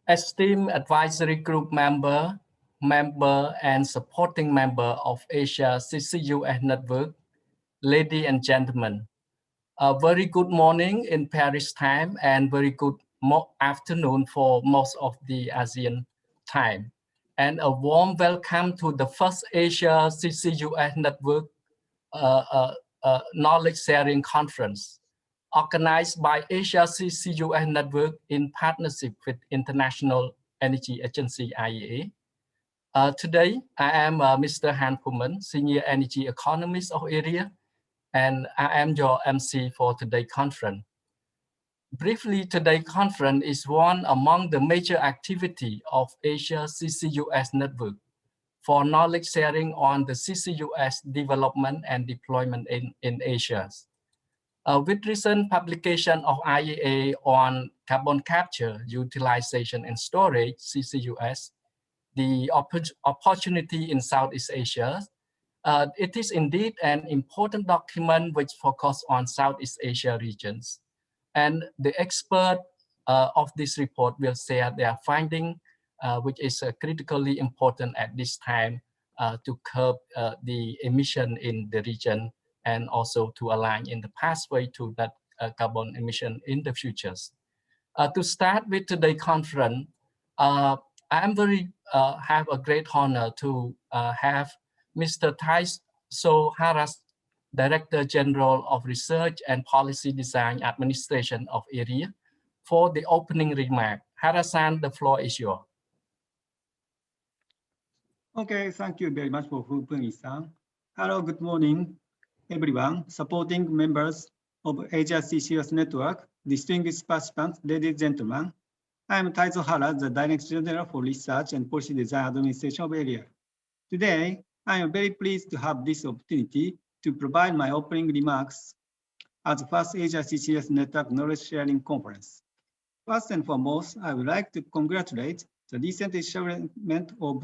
esteemed advisory group member and supporting member of Asia CCUS Network, ladies and gentlemen, a very good morning in Paris time and very good afternoon for most of the ASEAN time. And a warm welcome to the first Asia CCUS Network Knowledge Sharing Conference, organized by Asia CCUS Network in partnership with International Energy Agency IEA. Today, I am Mr. Han Puman, Senior Energy Economist of ERIA, and I am your MC for today's conference. Briefly, today's conference is one among the major activities of Asia CCUS Network for knowledge sharing on the CCUS development and deployment in Asia. With recent publication of IEA on carbon capture, utilization and storage, CCUS, the opportunity in Southeast Asia, it is indeed an important document which focuses on Southeast Asia regions. And the expert of this report will share their finding, which is critically important at this time to curb the emission in the region and also to align in the pathway to that carbon emission in the futures. To start with today's conference, I am have a great honor to have Mr. Taiso Haras, Director General of Research and Policy Design Administration of ERIA, for the opening remark. Harasan, the floor is yours. Okay, thank you very much for Puni-san. Hello, good morning, everyone. Supporting members of Asia CCUS Network, distinguished participants, ladies and gentlemen. I am Taiso Hara, the Director General for Research and Policy Design Administration of ERIA. Today, I am very pleased to have this opportunity to provide my opening remarks at the first Asia CCUS Network Knowledge Sharing Conference. First and foremost, I would like to congratulate the recent establishment of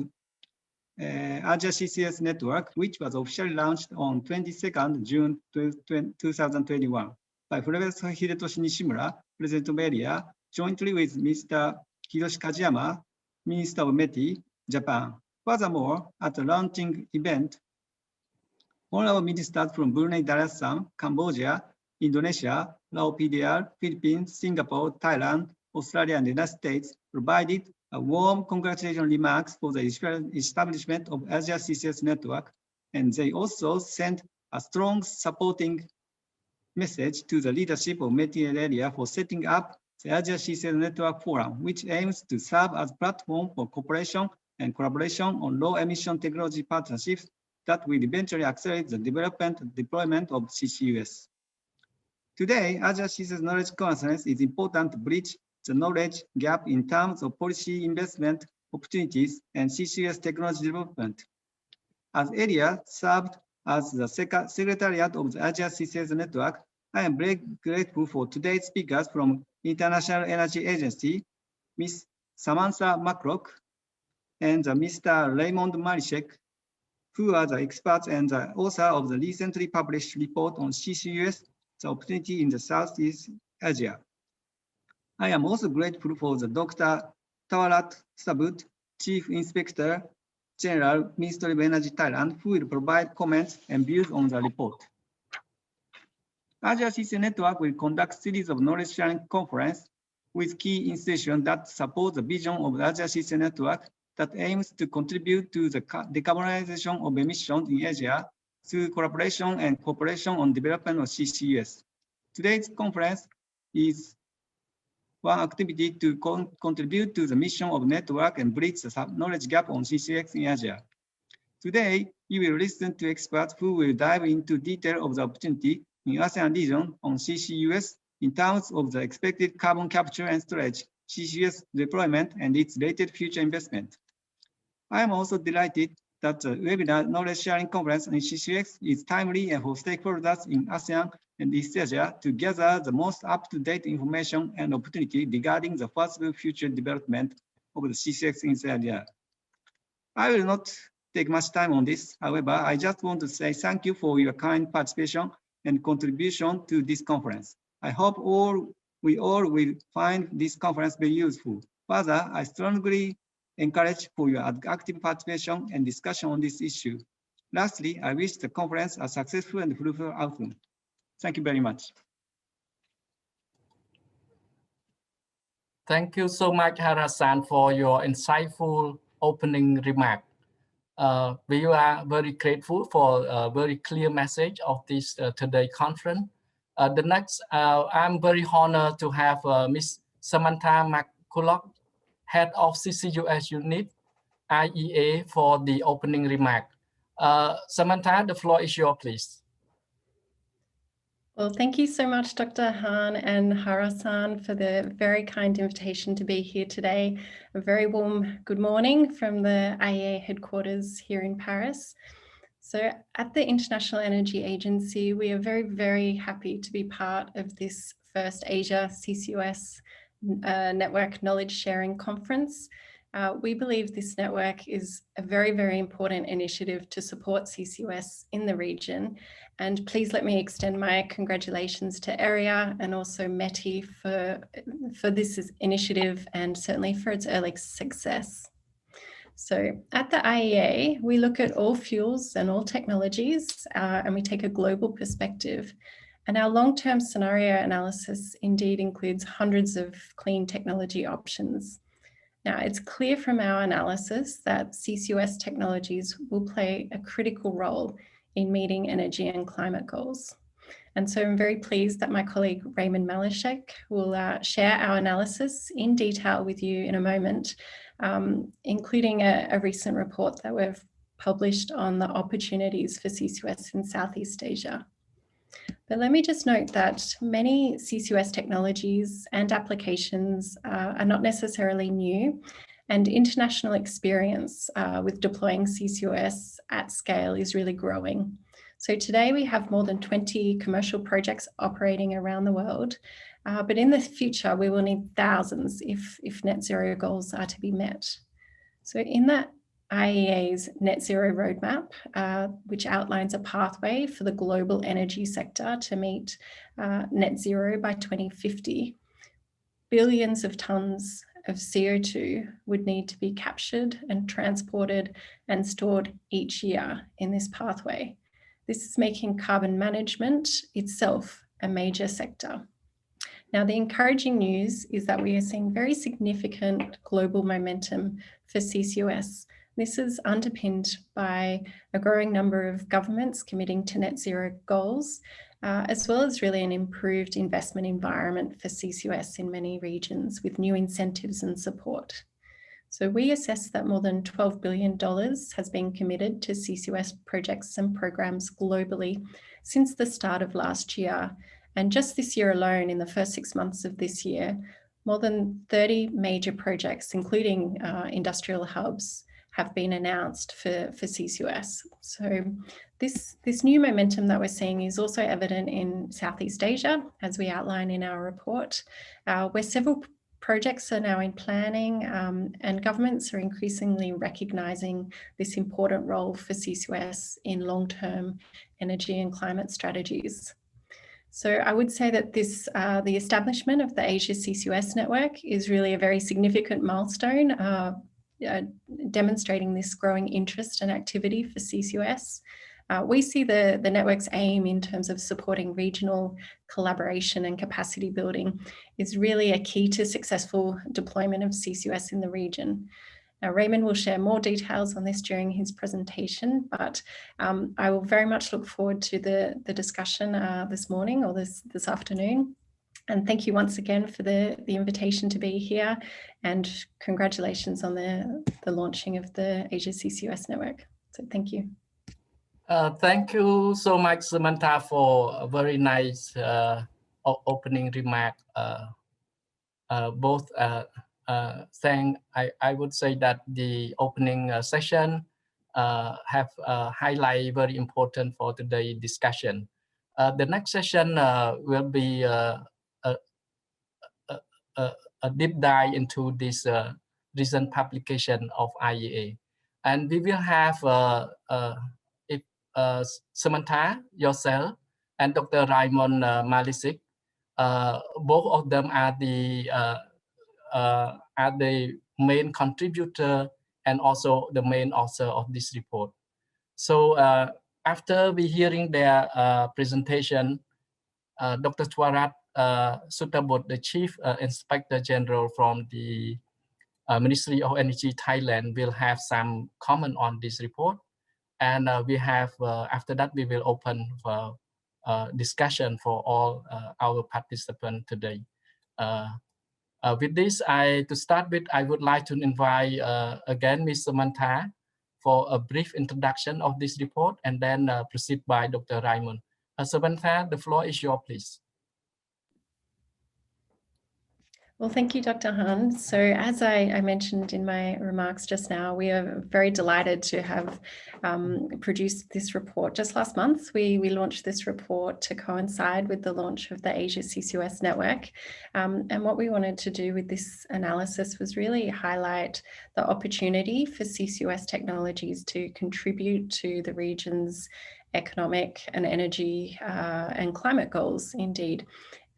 Asia CCUS Network, which was officially launched on 22nd June 2021 by Professor Hidetoshi Nishimura, President of ERIA, jointly with Mr. Hiroshi Kajiyama, Minister of METI, Japan. Furthermore, at the launching event, honorable ministers from Brunei Darussalam, Cambodia, Indonesia, Laos PDR, Philippines, Singapore, Thailand, Australia, and the United States provided a warm congratulatory remarks for the establishment of Asia CCUS Network, and they also sent a strong supporting message to the leadership of METI and ERIA for setting up the Asia CCUS Network Forum, which aims to serve as a platform for cooperation and collaboration on low-emission technology partnerships that will eventually accelerate the development and deployment of CCUS. Today, Asia CCUS Knowledge Conference is important to bridge the knowledge gap in terms of policy investment opportunities and CCUS technology development. As ERIA served as the secretariat of the Asia CCUS Network, I am very grateful for today's speakers from International Energy Agency, Ms. Samantha McClock, and Mr. Raymond Marichek, who are the experts and the author of the recently published report on CCUS, the opportunity in the Southeast Asia. I am also grateful for the Dr. Tawarat Sabut, Chief Inspector General, Ministry of Energy Thailand, who will provide comments and views on the report. Asia CCUS Network will conduct series of knowledge sharing conferences with key institutions that support the vision of the Asia CCUS Network that aims to contribute to the decarbonization of emissions in Asia through collaboration and cooperation on development of CCUS. Today's conference is one activity to contribute to the mission of the network and bridge the knowledge gap on CCUS in Asia. Today, you will listen to experts who will dive into detail of the opportunity in ASEAN region on CCUS in terms of the expected carbon capture and storage, CCUS deployment, and its related future investment. I am also delighted that the webinar knowledge sharing conference in CCUS is timely and for stakeholders in ASEAN and East Asia to gather the most up-to-date information and opportunity regarding the possible future development of the CCUS in the area. I will not take much time on this. However, I just want to say thank you for your kind participation and contribution to this conference. I hope we all will find this conference very useful. Further, I strongly encourage for your active participation and discussion on this issue. Lastly, I wish the conference a successful and fruitful outcome. Thank you very much. Thank you so much, Harasan, for your insightful opening remark. We are very grateful for a very clear message of this today conference. The next, I'm very honored to have Ms. Samantha McCulloch, Head of CCUS Unit, IEA, for the opening remark. Samantha, the floor is yours, please. Well, thank you so much, Dr. Han and Harasan, for the very kind invitation to be here today. A very warm good morning from the IEA headquarters here in Paris. So at the International Energy Agency, we are very, very happy to be part of this first Asia CCUS Network Knowledge Sharing Conference. We believe this network is a very, very important initiative to support CCUS in the region. And please let me extend my congratulations to ERIA and also METI for this initiative and certainly for its early success. So at the IEA, we look at all fuels and all technologies, and we take a global perspective. And our long-term scenario analysis indeed includes hundreds of clean technology options. Now, it's clear from our analysis that CCUS technologies will play a critical role in meeting energy and climate goals. And so I'm very pleased that my colleague Raymond Malishek will share our analysis in detail with you in a moment, including a recent report that we've published on the opportunities for CCUS in Southeast Asia. But let me just note that many CCUS technologies and applications are not necessarily new, and international experience with deploying CCUS at scale is really growing. So today we have more than 20 commercial projects operating around the world, but in the future we will need thousands if net zero goals are to be met. So in that IEA's net zero roadmap, which outlines a pathway for the global energy sector to meet net zero by 2050, billions of tons of CO2 would need to be captured and transported and stored each year in this pathway. This is making carbon management itself a major sector. Now, the encouraging news is that we are seeing very significant global momentum for CCUS. This is underpinned by a growing number of governments committing to net zero goals, as well as really an improved investment environment for CCUS in many regions with new incentives and support. So we assess that more than $12 billion has been committed to CCUS projects and programs globally since the start of last year. And just this year alone, in the first 6 months of this year, more than 30 major projects, including industrial hubs, have been announced for CCUS. So this new momentum that we're seeing is also evident in Southeast Asia, as we outline in our report, where several projects are now in planning, and governments are increasingly recognising this important role for CCUS in long-term energy and climate strategies. So I would say that this, the establishment of the Asia CCUS Network is really a very significant milestone, demonstrating this growing interest and activity for CCUS. We see the network's aim in terms of supporting regional collaboration and capacity building is really a key to successful deployment of CCUS in the region. Now, Raymond will share more details on this during his presentation, but I will very much look forward to the discussion this morning or this afternoon. And thank you once again for the invitation to be here, and congratulations on the launching of the Asia CCUS Network. So thank you. Thank you so much, Samantha, for a very nice opening remark. Both I would say that the opening session have highlight very important for today's discussion. The next session will be a deep dive into this recent publication of IEA, and we will have Samantha, yourself, and Dr. Raymond Malishek. Both of them are the are the main contributor and also the main author of this report. So after we hearing their presentation, Dr. Chwarat Sutabut, the Chief Inspector General from the Ministry of Energy Thailand, will have some comment on this report. And we have, after that, we will open for discussion for all our participants today. With this, to start with, I would like to invite again Ms. Samantha for a brief introduction of this report, and then proceed by Dr. Raymond. Samantha, the floor is yours, please. Well, thank you, Dr. Han. So as I mentioned in my remarks just now, we are very delighted to have produced this report. Just last month, we launched this report to coincide with the launch of the Asia CCUS Network. And what we wanted to do with this analysis was really highlight the opportunity for CCUS technologies to contribute to the region's economic and energy and climate goals, indeed.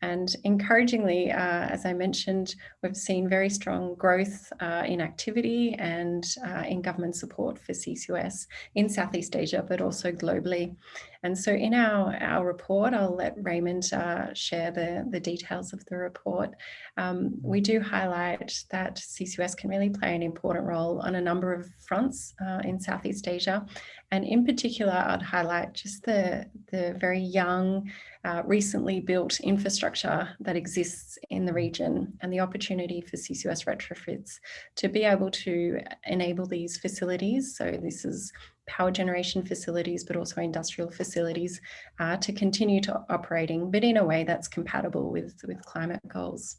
And encouragingly, as I mentioned, we've seen very strong growth in activity and in government support for CCUS in Southeast Asia, but also globally. And so in our report, I'll let Raymond share the details of the report. We do highlight that CCUS can really play an important role on a number of fronts in Southeast Asia. And in particular, I'd highlight just the very young, recently built infrastructure that exists in the region and the opportunity for CCUS retrofits to be able to enable these facilities. So this is power generation facilities, but also industrial facilities to continue to operating, but in a way that's compatible with climate goals.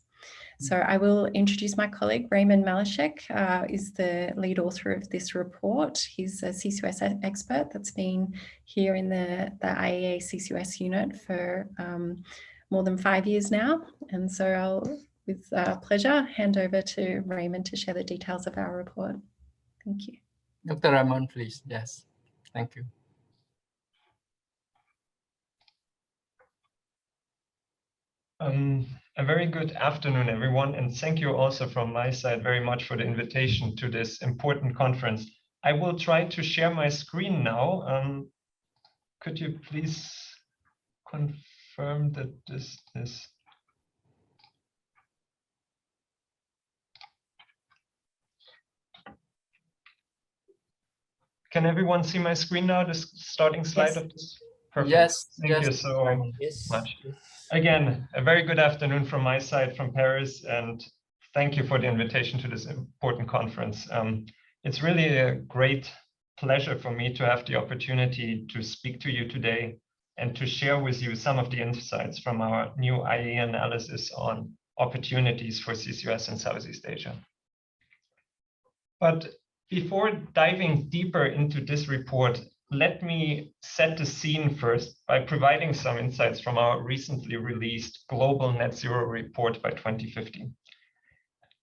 So I will introduce my colleague, Raymond Malashek, is the lead author of this report. He's a CCUS expert that's been here in the IEA CCUS unit for more than 5 years now. And so I'll, with pleasure, hand over to Raymond to share the details of our report. Thank you. Dr. Ramon, please. Yes, thank you. A very good afternoon, everyone, and thank you also from my side very much for the invitation to this important conference. I will try to share my screen now. Could you please confirm that this is... Can everyone see my screen now, this starting slide of this? Perfect. Yes. Thank you so much. Again, a very good afternoon from my side from Paris, and thank you for the invitation to this important conference. It's really a great pleasure for me to have the opportunity to speak to you today and to share with you some of the insights from our new IEA analysis on opportunities for CCUS in Southeast Asia. But before diving deeper into this report, let me set the scene first by providing some insights from our recently released Global Net Zero report by 2050.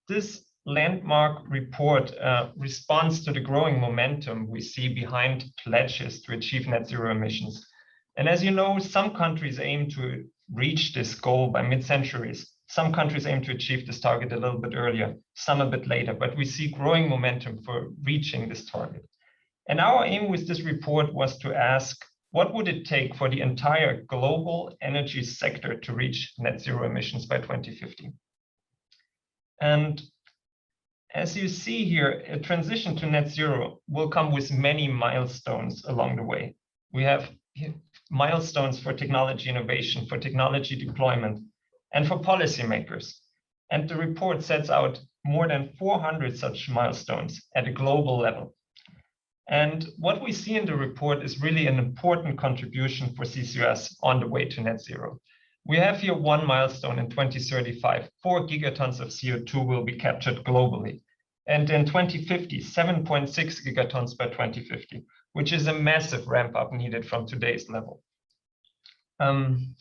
This landmark report responds to the growing momentum we see behind pledges to achieve net zero emissions. And as you know, some countries aim to reach this goal by mid-centuries. Some countries aim to achieve this target a little bit earlier, some a bit later, but we see growing momentum for reaching this target. And our aim with this report was to ask, what would it take for the entire global energy sector to reach net zero emissions by 2050? And as you see here, a transition to net zero will come with many milestones along the way. We have milestones for technology innovation, for technology deployment, and for policymakers. And the report sets out more than 400 such milestones at a global level. And what we see in the report is really an important contribution for CCUS on the way to net zero. We have here one milestone in 2035, 4 gigatons of CO2 will be captured globally. And in 2050, 7.6 gigatons by 2050, which is a massive ramp up needed from today's level. And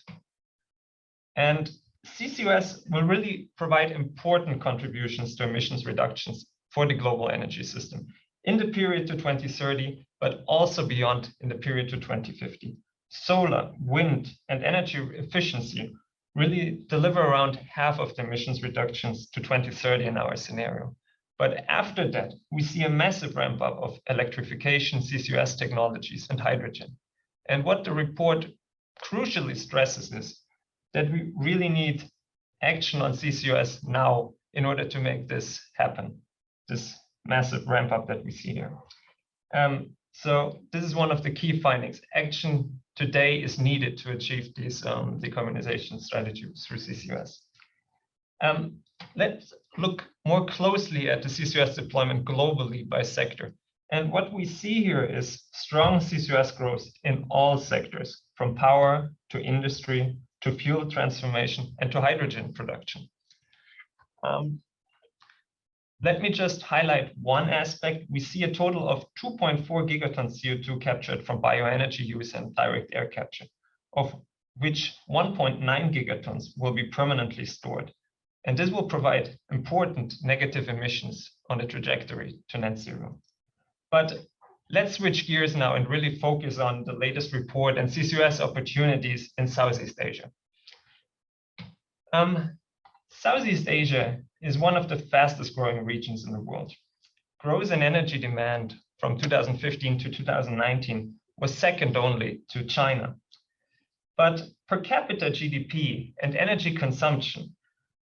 CCUS will really provide important contributions to emissions reductions for the global energy system in the period to 2030, but also beyond in the period to 2050. Solar, wind, and energy efficiency really deliver around half of the emissions reductions to 2030 in our scenario. But after that, we see a massive ramp up of electrification, CCUS technologies, and hydrogen. And what the report crucially stresses is that we really need action on CCUS now in order to make this happen, this massive ramp up that we see here. So this is one of the key findings. Action today is needed to achieve these decarbonization strategies through CCUS. Let's look more closely at the CCUS deployment globally by sector. And what we see here is strong CCUS growth in all sectors, from power to industry, to fuel transformation, and to hydrogen production. Let me just highlight one aspect. We see a total of 2.4 gigatons CO2 captured from bioenergy use and direct air capture, of which 1.9 gigatons will be permanently stored. And this will provide important negative emissions on the trajectory to net zero. But let's switch gears now and really focus on the latest report and CCUS opportunities in Southeast Asia. Southeast Asia is one of the fastest growing regions in the world. Growth in energy demand from 2015 to 2019 was second only to China. But per capita GDP and energy consumption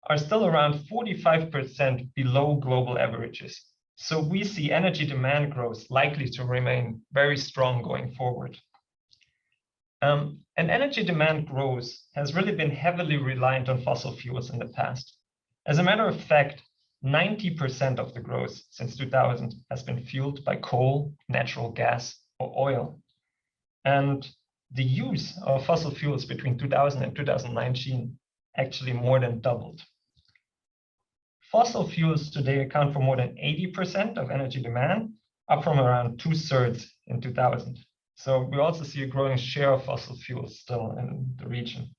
are still around 45% below global averages. So we see energy demand growth likely to remain very strong going forward. And energy demand growth has really been heavily reliant on fossil fuels in the past. As a matter of fact, 90% of the growth since 2000 has been fueled by coal, natural gas, or oil. And the use of fossil fuels between 2000 and 2019 actually more than doubled. Fossil fuels today account for more than 80% of energy demand, up from around 2/3 in 2000. So we also see a growing share of fossil fuels still in the region.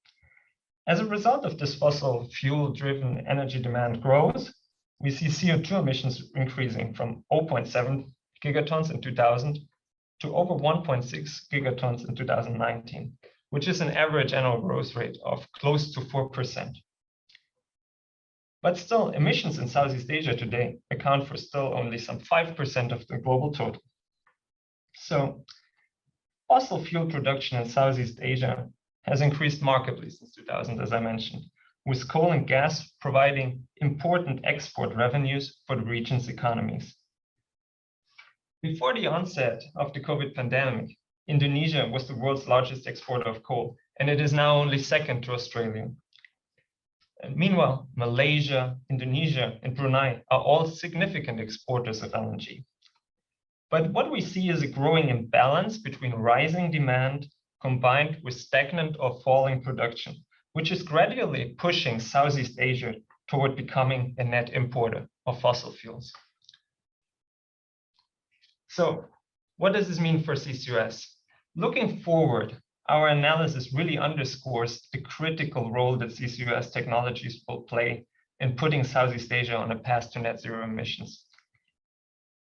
As a result of this fossil fuel-driven energy demand growth, we see CO2 emissions increasing from 0.7 gigatons in 2000 to over 1.6 gigatons in 2019, which is an average annual growth rate of close to 4%. But still, emissions in Southeast Asia today account for still only some 5% of the global total. So fossil fuel production in Southeast Asia has increased markedly since 2000, as I mentioned, with coal and gas providing important export revenues for the region's economies. Before the onset of the COVID pandemic, Indonesia was the world's largest exporter of coal, and it is now only second to Australia. And meanwhile, Malaysia, Indonesia, and Brunei are all significant exporters of LNG. But what we see is a growing imbalance between rising demand combined with stagnant or falling production, which is gradually pushing Southeast Asia toward becoming a net importer of fossil fuels. So what does this mean for CCUS? Looking forward, our analysis really underscores the critical role that CCUS technologies will play in putting Southeast Asia on a path to net zero emissions.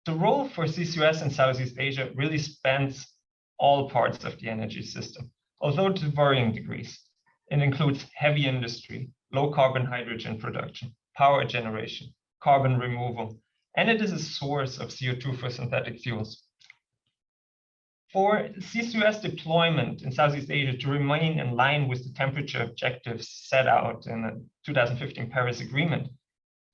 The role for CCUS in Southeast Asia really spans all parts of the energy system, although to varying degrees. It includes heavy industry, low carbon hydrogen production, power generation, carbon removal, and it is a source of CO2 for synthetic fuels. For CCUS deployment in Southeast Asia to remain in line with the temperature objectives set out in the 2015 Paris Agreement,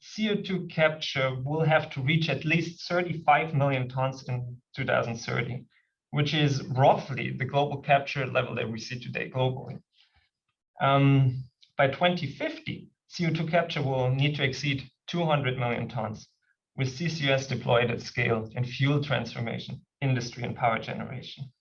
CO2 capture will have to reach at least 35 million tons in 2030, which is roughly the global capture level that we see today globally. By 2050, CO2 capture will need to exceed 200 million tons, with CCUS deployed at scale in fuel transformation, industry, and power generation.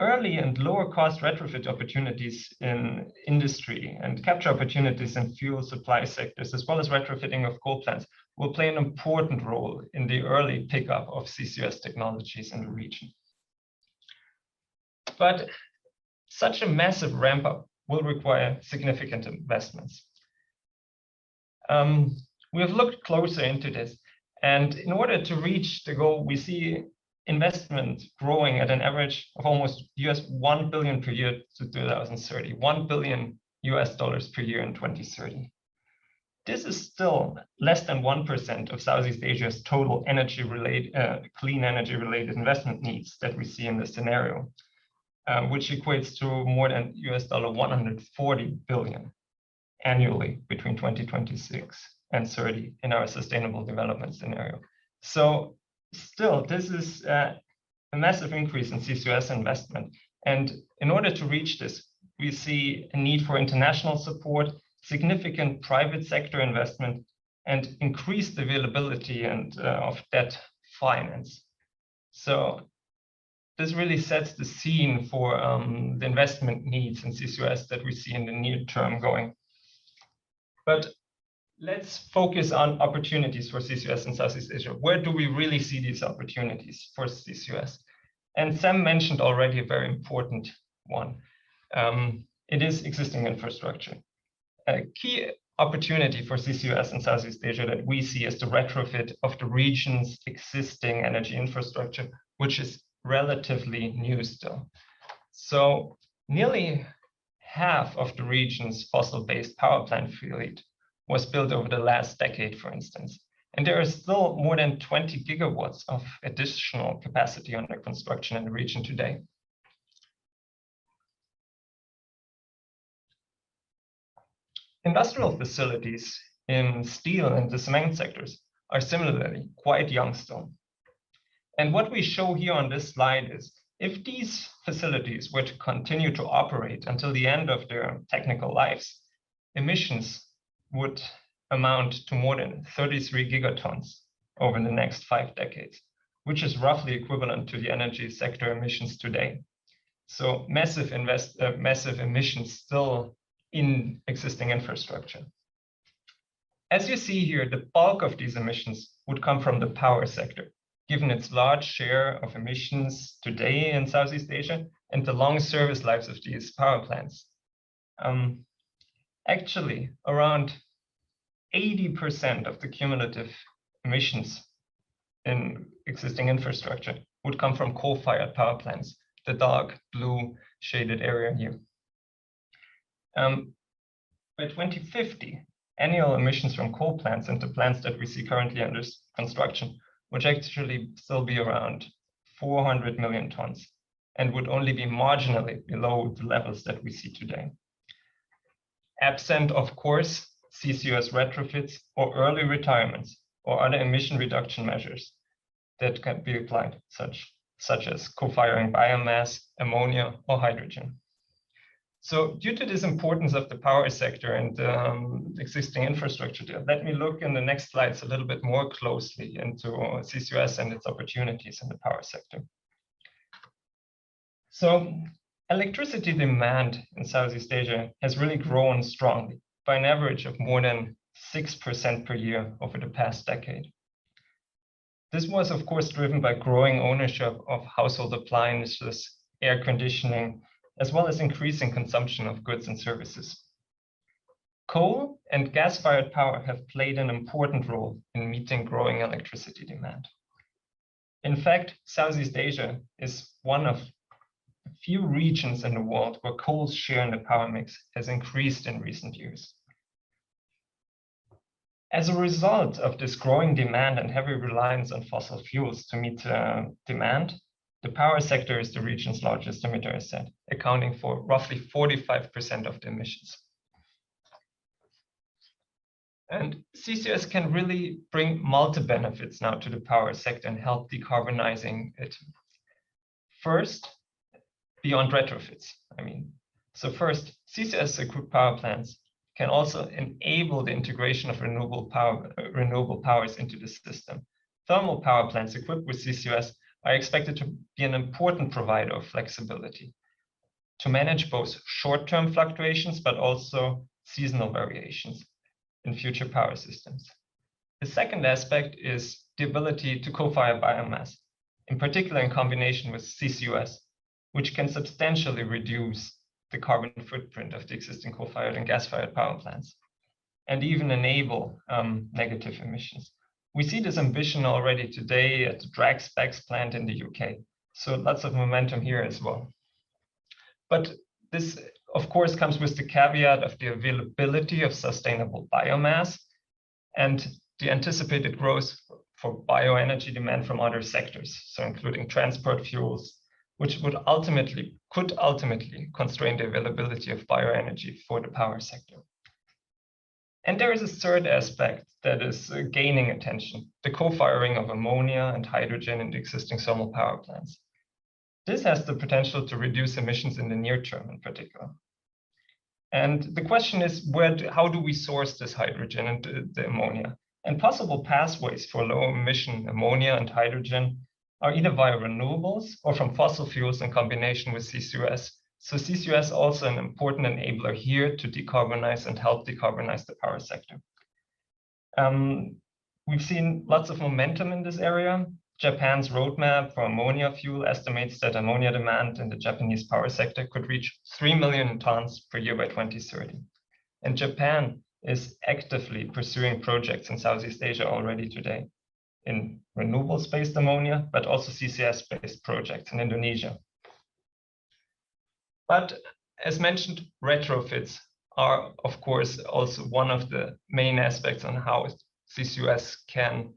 Early and lower cost retrofit opportunities in industry and capture opportunities in fuel supply sectors, as well as retrofitting of coal plants, will play an important role in the early pickup of CCUS technologies in the region. But such a massive ramp up will require significant investments. We have looked closer into this, and in order to reach the goal, we see investment growing at an average of almost $1 billion per year to 2030, $1 billion per year in 2030. This is still less than 1% of Southeast Asia's total clean energy-related investment needs that we see in this scenario, which equates to more than $140 billion annually between 2026 and 30 in our sustainable development scenario. So still, this is a massive increase in CCUS investment. And in order to reach this, we see a need for international support, significant private sector investment, and increased availability of debt finance. So this really sets the scene for the investment needs in CCUS that we see in the near term going. But let's focus on opportunities for CCUS in Southeast Asia. Where do we really see these opportunities for CCUS? And Sam mentioned already a very important one. It is existing infrastructure. A key opportunity for CCUS in Southeast Asia that we see is the retrofit of the region's existing energy infrastructure, which is relatively new still. So nearly half of the region's fossil-based power plant fleet was built over the last decade, for instance. And there are still more than 20 gigawatts of additional capacity under construction in the region today. Industrial facilities in steel and the cement sectors are similarly quite young still. And what we show here on this slide is if these facilities were to continue to operate until the end of their technical lives, emissions would amount to more than 33 gigatons over the next 5 decades, which is roughly equivalent to the energy sector emissions today. So massive emissions still in existing infrastructure. As you see here, the bulk of these emissions would come from the power sector, given its large share of emissions today in Southeast Asia and the long service lives of these power plants. Actually, around 80% of the cumulative emissions in existing infrastructure would come from coal-fired power plants, the dark blue shaded area here. By 2050, annual emissions from coal plants and the plants that we see currently under construction would actually still be around 400 million tons and would only be marginally below the levels that we see today. Absent, of course, CCUS retrofits or early retirements or other emission reduction measures that can be applied, such as co-firing biomass, ammonia, or hydrogen. So due to this importance of the power sector and existing infrastructure there, let me look in the next slides a little bit more closely into CCUS and its opportunities in the power sector. So electricity demand in Southeast Asia has really grown strongly by an average of more than 6% per year over the past decade. This was, of course, driven by growing ownership of household appliances, air conditioning, as well as increasing consumption of goods and services. Coal and gas-fired power have played an important role in meeting growing electricity demand. In fact, Southeast Asia is one of a few regions in the world where coal's share in the power mix has increased in recent years. As a result of this growing demand and heavy reliance on fossil fuels to meet demand, the power sector is the region's largest emitter, as said, accounting for roughly 45% of the emissions. And CCUS can really bring multi-benefits now to the power sector and help decarbonizing it. First, beyond retrofits, So first, CCUS-equipped power plants can also enable the integration of renewable powers into the system. Thermal power plants equipped with CCUS are expected to be an important provider of flexibility to manage both short-term fluctuations, but also seasonal variations in future power systems. The second aspect is the ability to co-fire biomass, in particular in combination with CCUS, which can substantially reduce the carbon footprint of the existing coal-fired and gas-fired power plants, and even enable negative emissions. We see this ambition already today at the Drax plant in the UK, so lots of momentum here as well. But this of course, comes with the caveat of the availability of sustainable biomass and the anticipated growth for bioenergy demand from other sectors, so including transport fuels, which could ultimately constrain the availability of bioenergy for the power sector. And there is a third aspect that is gaining attention, the co-firing of ammonia and hydrogen in the existing thermal power plants. This has the potential to reduce emissions in the near term in particular. And the question is, how do we source this hydrogen and the ammonia? And possible pathways for low emission ammonia and hydrogen are either via renewables or from fossil fuels in combination with CCUS. So CCUS also an important enabler here to decarbonize and help decarbonize the power sector. We've seen lots of momentum in this area. Japan's roadmap for ammonia fuel estimates that ammonia demand in the Japanese power sector could reach 3 million tons per year by 2030. And Japan is actively pursuing projects in Southeast Asia already today in renewables-based ammonia, but also CCS-based projects in Indonesia. But as mentioned, retrofits are, of course, also one of the main aspects on how CCUS can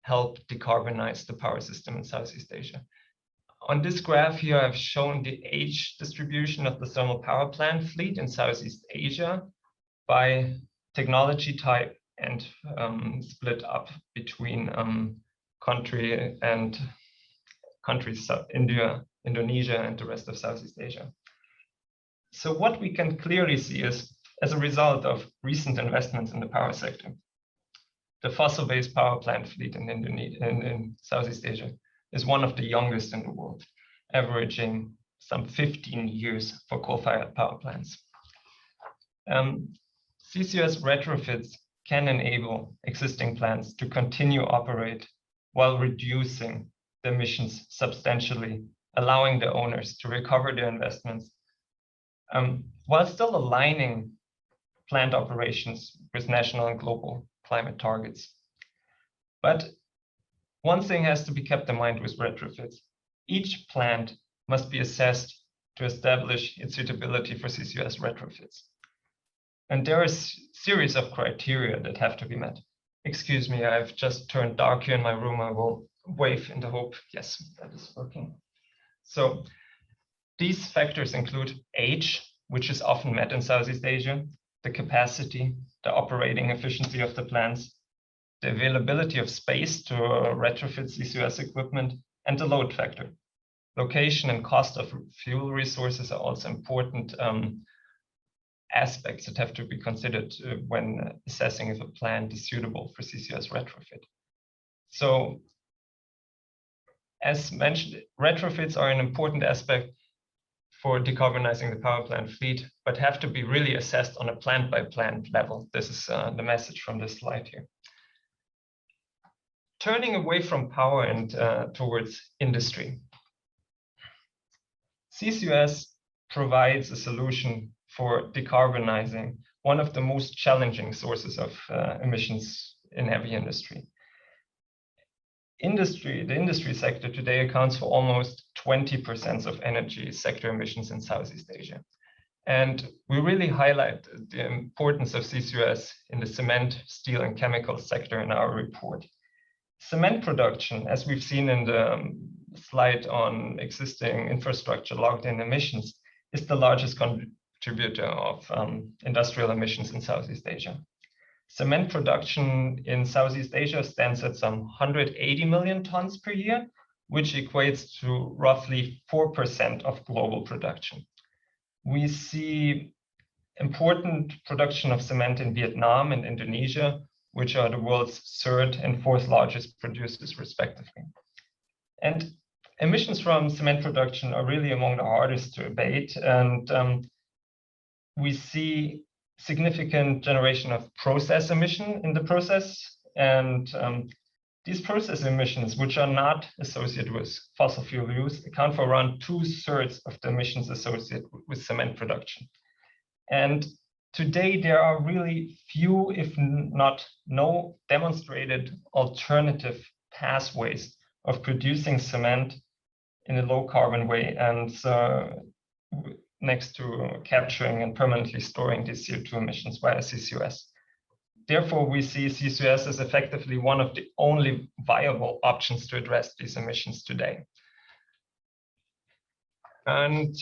help decarbonize the power system in Southeast Asia. On this graph here, I've shown the age distribution of the thermal power plant fleet in Southeast Asia by technology type and split up between countries, India, Indonesia, and the rest of Southeast Asia. So what we can clearly see is, as a result of recent investments in the power sector, the fossil-based power plant fleet in Indonesia and in Southeast Asia is one of the youngest in the world, averaging some 15 years for coal-fired power plants. CCUS retrofits can enable existing plants to continue operate while reducing the emissions substantially, allowing the owners to recover their investments, while still aligning plant operations with national and global climate targets. But one thing has to be kept in mind with retrofits. Each plant must be assessed to establish its suitability for CCUS retrofits. And there is a series of criteria that have to be met. Excuse me, I've just turned dark here in my room. I will wave in the hope. Yes, that is working. So these factors include age, which is often met in Southeast Asia, the capacity, the operating efficiency of the plants, the availability of space to retrofit CCUS equipment, and the load factor. Location and cost of fuel resources are also important aspects that have to be considered when assessing if a plant is suitable for CCUS retrofit. So, as mentioned, retrofits are an important aspect for decarbonizing the power plant fleet, but have to be really assessed on a plant-by-plant level. This is the message from this slide here. Turning away from power and towards industry. CCUS provides a solution for decarbonizing one of the most challenging sources of emissions in heavy industry. The industry sector today accounts for almost 20% of energy sector emissions in Southeast Asia. And we really highlight the importance of CCUS in the cement, steel, and chemical sector in our report. Cement production, as we've seen in the slide on existing infrastructure logged in emissions, is the largest contributor of industrial emissions in Southeast Asia. Cement production in Southeast Asia stands at some 180 million tons per year, which equates to roughly 4% of global production. We see important production of cement in Vietnam and Indonesia, which are the world's third and fourth largest producers, respectively. And emissions from cement production are really among the hardest to abate. And we see significant generation of process emission in the process. And these process emissions, which are not associated with fossil fuel use, account for around 2/3 of the emissions associated with cement production. And today, there are really few, if not no, demonstrated alternative pathways of producing cement in a low carbon way. And so next to capturing and permanently storing these CO2 emissions via CCUS. Therefore, we see CCUS as effectively one of the only viable options to address these emissions today. And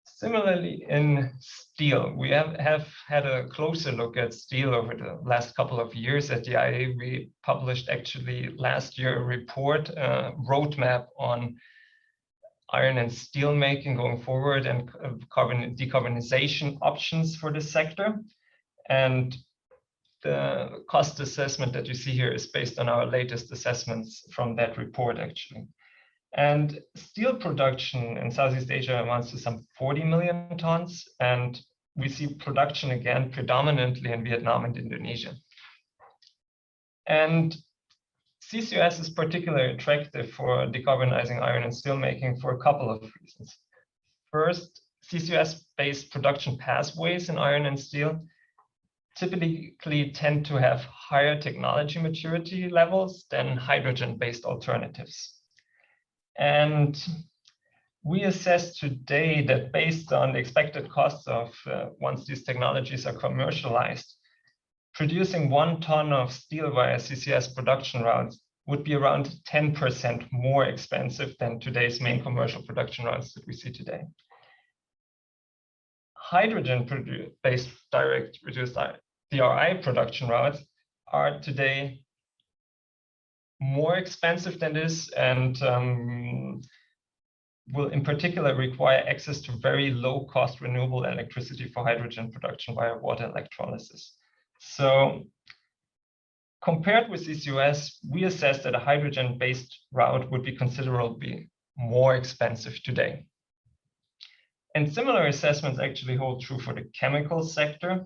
similarly, in steel, we have had a closer look at steel over the last couple of years. At the IEA, we published actually last year a report, roadmap on iron and steel making going forward and decarbonization options for this sector. And the cost assessment that you see here is based on our latest assessments from that report, actually. And steel production in Southeast Asia amounts to some 40 million tons, and we see production again predominantly in Vietnam and Indonesia. And CCUS is particularly attractive for decarbonizing iron and steel making for a couple of reasons. First, CCUS-based production pathways in iron and steel typically tend to have higher technology maturity levels than hydrogen-based alternatives. And we assess today that based on the expected costs of once these technologies are commercialized, producing 1 ton of steel via CCS production routes would be around 10% more expensive than today's main commercial production routes that we see today. Hydrogen-based direct reduced DRI production routes are today more expensive than this and will in particular require access to very low-cost renewable electricity for hydrogen production via water electrolysis. So compared with CCUS, we assess that a hydrogen-based route would be considerably more expensive today. And similar assessments actually hold true for the chemical sector,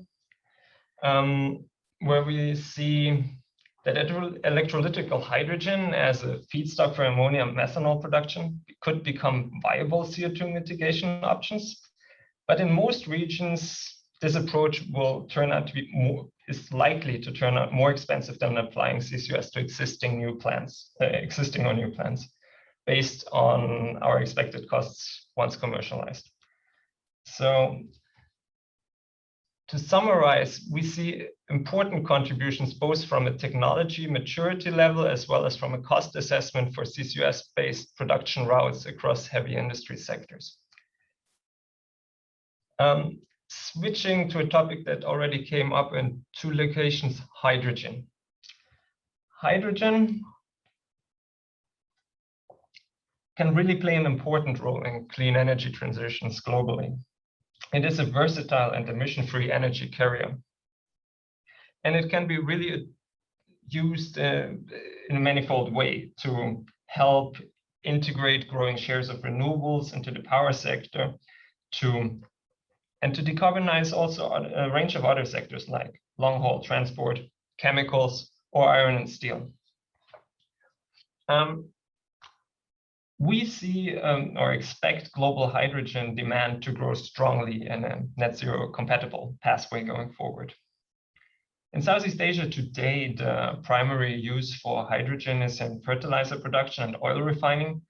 where we see that electrolytical hydrogen as a feedstock for ammonia and methanol production could become viable CO2 mitigation options. But in most regions, this approach will turn out to be is likely to turn out more expensive than applying CCUS to existing new plants, based on our expected costs once commercialized. So to summarize, we see important contributions both from a technology maturity level as well as from a cost assessment for CCUS-based production routes across heavy industry sectors. Switching to a topic that already came up in 2 locations, hydrogen. Hydrogen can really play an important role in clean energy transitions globally. It is a versatile and emission-free energy carrier. And it can be really used in a manifold way to help integrate growing shares of renewables into the power sector, and to decarbonize also a range of other sectors like long-haul transport, chemicals, or iron and steel. We see or expect global hydrogen demand to grow strongly in a net zero compatible pathway going forward. In Southeast Asia today, the primary use for hydrogen is in fertilizer production and oil refining,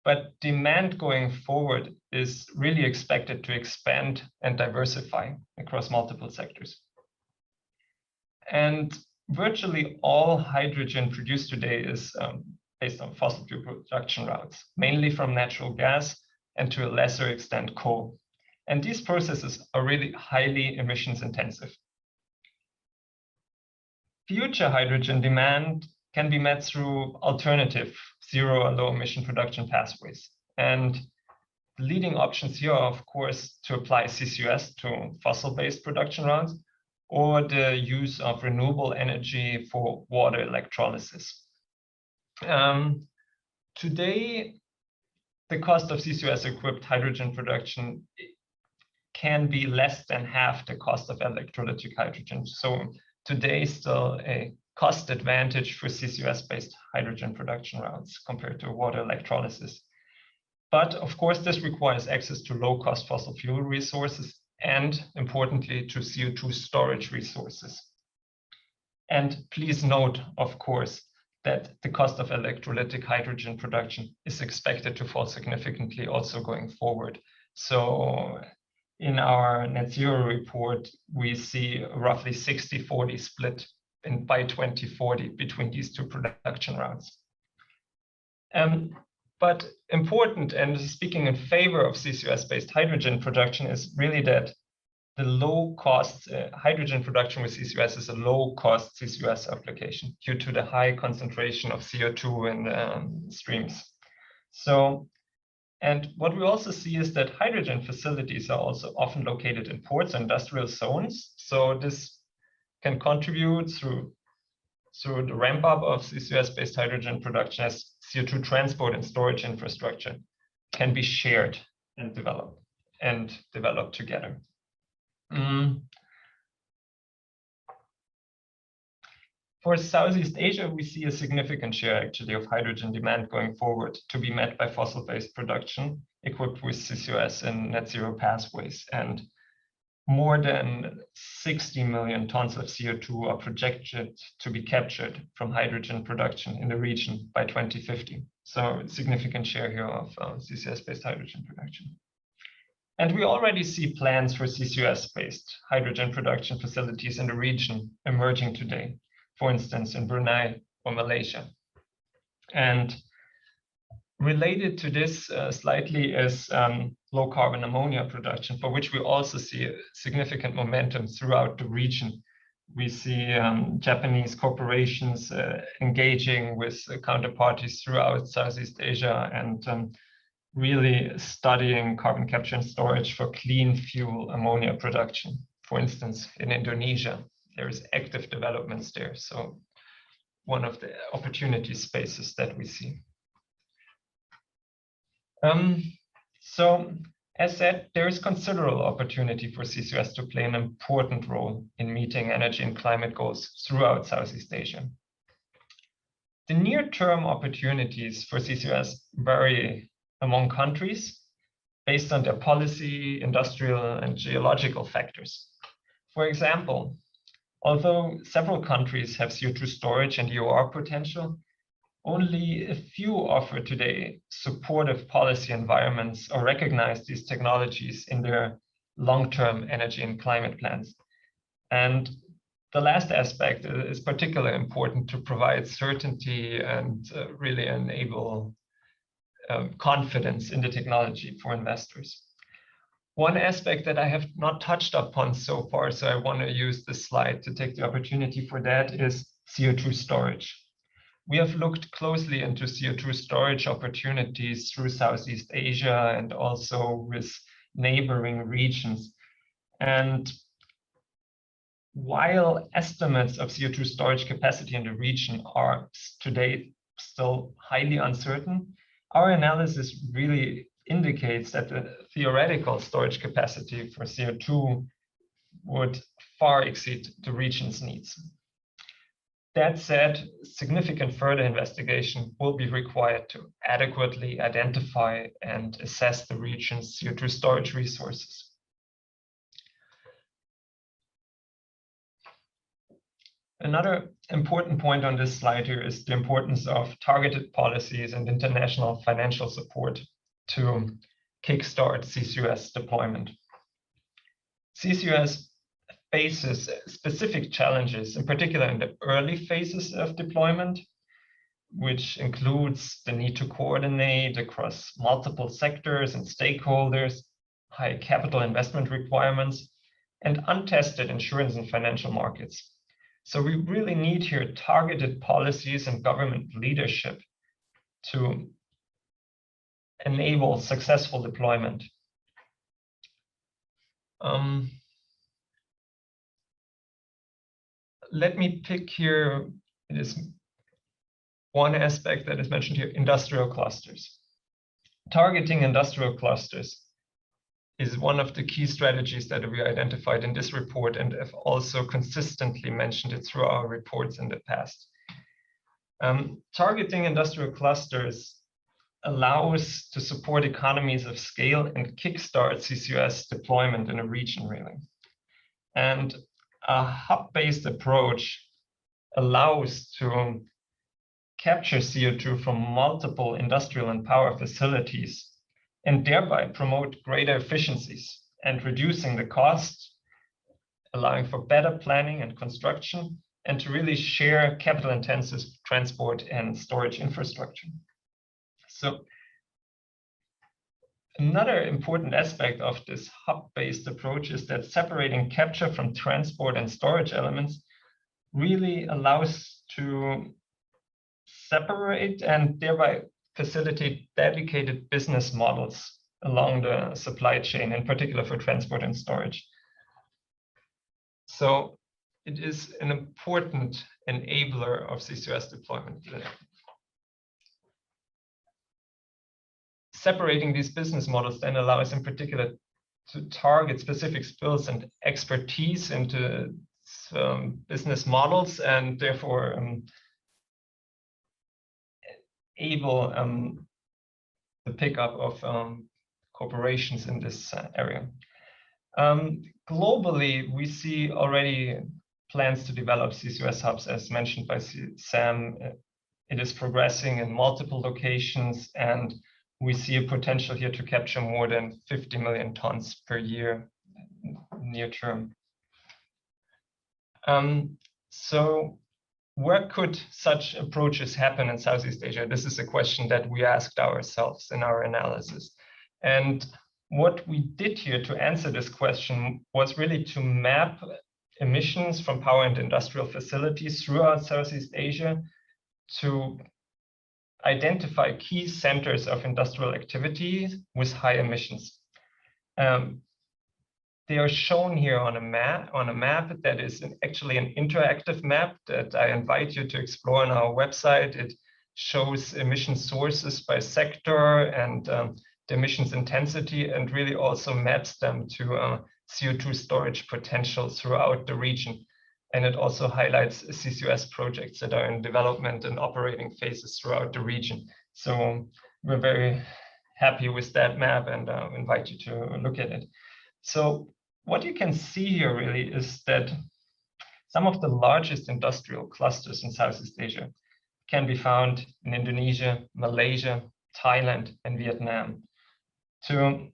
but demand going forward is really expected to expand and diversify across multiple sectors. And virtually all hydrogen produced today is based on fossil fuel production routes, mainly from natural gas and to a lesser extent coal. And these processes are really highly emissions intensive. Future hydrogen demand can be met through alternative zero and low emission production pathways. And the leading options here are, of course, to apply CCUS to fossil-based production routes or the use of renewable energy for water electrolysis. Today, the cost of CCUS-equipped hydrogen production can be less than half the cost of electrolytic hydrogen. So today, still a cost advantage for CCUS-based hydrogen production routes compared to water electrolysis. But of course, this requires access to low-cost fossil fuel resources and, importantly, to CO2 storage resources. And please note, of course, that the cost of electrolytic hydrogen production is expected to fall significantly also going forward So in our net zero report, we see roughly 60-40 split by 2040 between these two production routes. But important, and speaking in favor of CCUS-based hydrogen production, is really that the low-cost hydrogen production with CCUS is a low-cost CCUS application due to the high concentration of CO2 in streams. So, and what we also see is that hydrogen facilities are also often located in ports and industrial zones. So this can contribute through the ramp up of CCUS-based hydrogen production as CO2 transport and storage infrastructure can be shared and developed together. For Southeast Asia, we see a significant share actually of hydrogen demand going forward to be met by fossil-based production equipped with CCUS and net zero pathways. And more than 60 million tons of CO2 are projected to be captured from hydrogen production in the region by 2050. So a significant share here of CCS-based hydrogen production. And we already see plans for CCUS-based hydrogen production facilities in the region emerging today, for instance, in Brunei or Malaysia. And related to this slightly is low carbon ammonia production, for which we also see a significant momentum throughout the region. We see Japanese corporations engaging with counterparties throughout Southeast Asia and really studying carbon capture and storage for clean fuel ammonia production. For instance, in Indonesia, there is active developments there. So one of the opportunity spaces that we see. So as said, there is considerable opportunity for CCUS to play an important role in meeting energy and climate goals throughout Southeast Asia. The near-term opportunities for CCUS vary among countries based on their policy, industrial, and geological factors. For example, although several countries have CO2 storage and EOR potential, only a few offer today supportive policy environments or recognize these technologies in their long-term energy and climate plans. And the last aspect is particularly important to provide certainty and really enable confidence in the technology for investors. One aspect that I have not touched upon so far, so I want to use this slide to take the opportunity for that, is CO2 storage. We have looked closely into CO2 storage opportunities through Southeast Asia and also with neighboring regions. And while estimates of CO2 storage capacity in the region are today still highly uncertain, our analysis really indicates that the theoretical storage capacity for CO2 would far exceed the region's needs. That said, significant further investigation will be required to adequately identify and assess the region's CO2 storage resources. Another important point on this slide here is the importance of targeted policies and international financial support to kickstart CCUS deployment. CCUS faces specific challenges, in particular in the early phases of deployment, which includes the need to coordinate across multiple sectors and stakeholders, high capital investment requirements, and untested insurance and financial markets. So we really need here targeted policies and government leadership to enable successful deployment. Let me pick here, it is one aspect that is mentioned here, industrial clusters. Targeting industrial clusters is one of the key strategies that we identified in this report and have also consistently mentioned it through our reports in the past. Targeting industrial clusters allows to support economies of scale and kickstart CCUS deployment in a region, really. And a hub-based approach allows to capture CO2 from multiple industrial and power facilities and thereby promote greater efficiencies and reducing the cost, allowing for better planning and construction, and to really share capital-intensive transport and storage infrastructure. So another important aspect of this hub-based approach is that separating capture from transport and storage elements really allows to separate and thereby facilitate dedicated business models along the supply chain, in particular for transport and storage. So it is an important enabler of CCUS deployment. Separating these business models then allows in particular to target specific skills and expertise into business models, and therefore able the pickup of corporations in this area. Globally, we see already plans to develop CCUS hubs, as mentioned by Sam. It is progressing in multiple locations, and we see a potential here to capture more than 50 million tons per year near term. So where could such approaches happen in Southeast Asia? This is a question that we asked ourselves in our analysis. And what we did here to answer this question was really to map emissions from power and industrial facilities throughout Southeast Asia to identify key centers of industrial activity with high emissions. They are shown here on a map that is actually an interactive map that I invite you to explore on our website. It shows emission sources by sector and the emissions intensity, and really also maps them to CO2 storage potential throughout the region. And it also highlights CCUS projects that are in development and operating phases throughout the region. So we're very happy with that map and invite you to look at it. So what you can see here really is that some of the largest industrial clusters in Southeast Asia can be found in Indonesia, Malaysia, Thailand, and Vietnam. To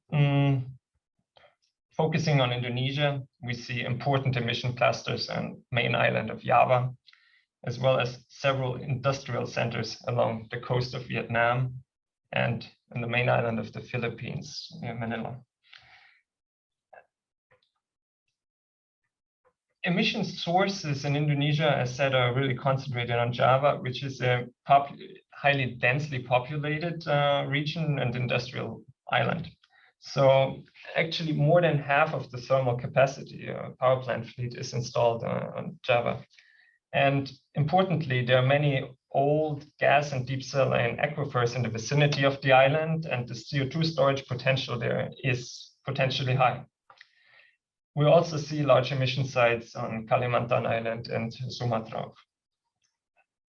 focusing on Indonesia, we see important emission clusters on main island of Java, as well as several industrial centers along the coast of Vietnam and in the main island of the Philippines, near Manila. Emission sources in Indonesia, as said, are really concentrated on Java, which is a highly densely populated region and industrial island. So actually more than half of the thermal capacity power plant fleet is installed on Java. And importantly, there are many old gas and deep saline aquifers in the vicinity of the island, and the CO2 storage potential there is potentially high. We also see large emission sites on Kalimantan Island and Sumatra.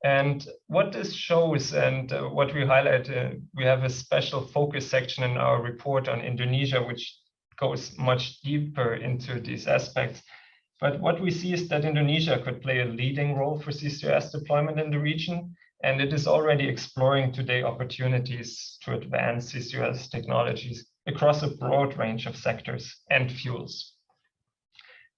And what this shows, and what we highlight, we have a special focus section in our report on Indonesia, which goes much deeper into these aspects. But what we see is that Indonesia could play a leading role for CCUS deployment in the region, and it is already exploring today opportunities to advance CCUS technologies across a broad range of sectors and fuels.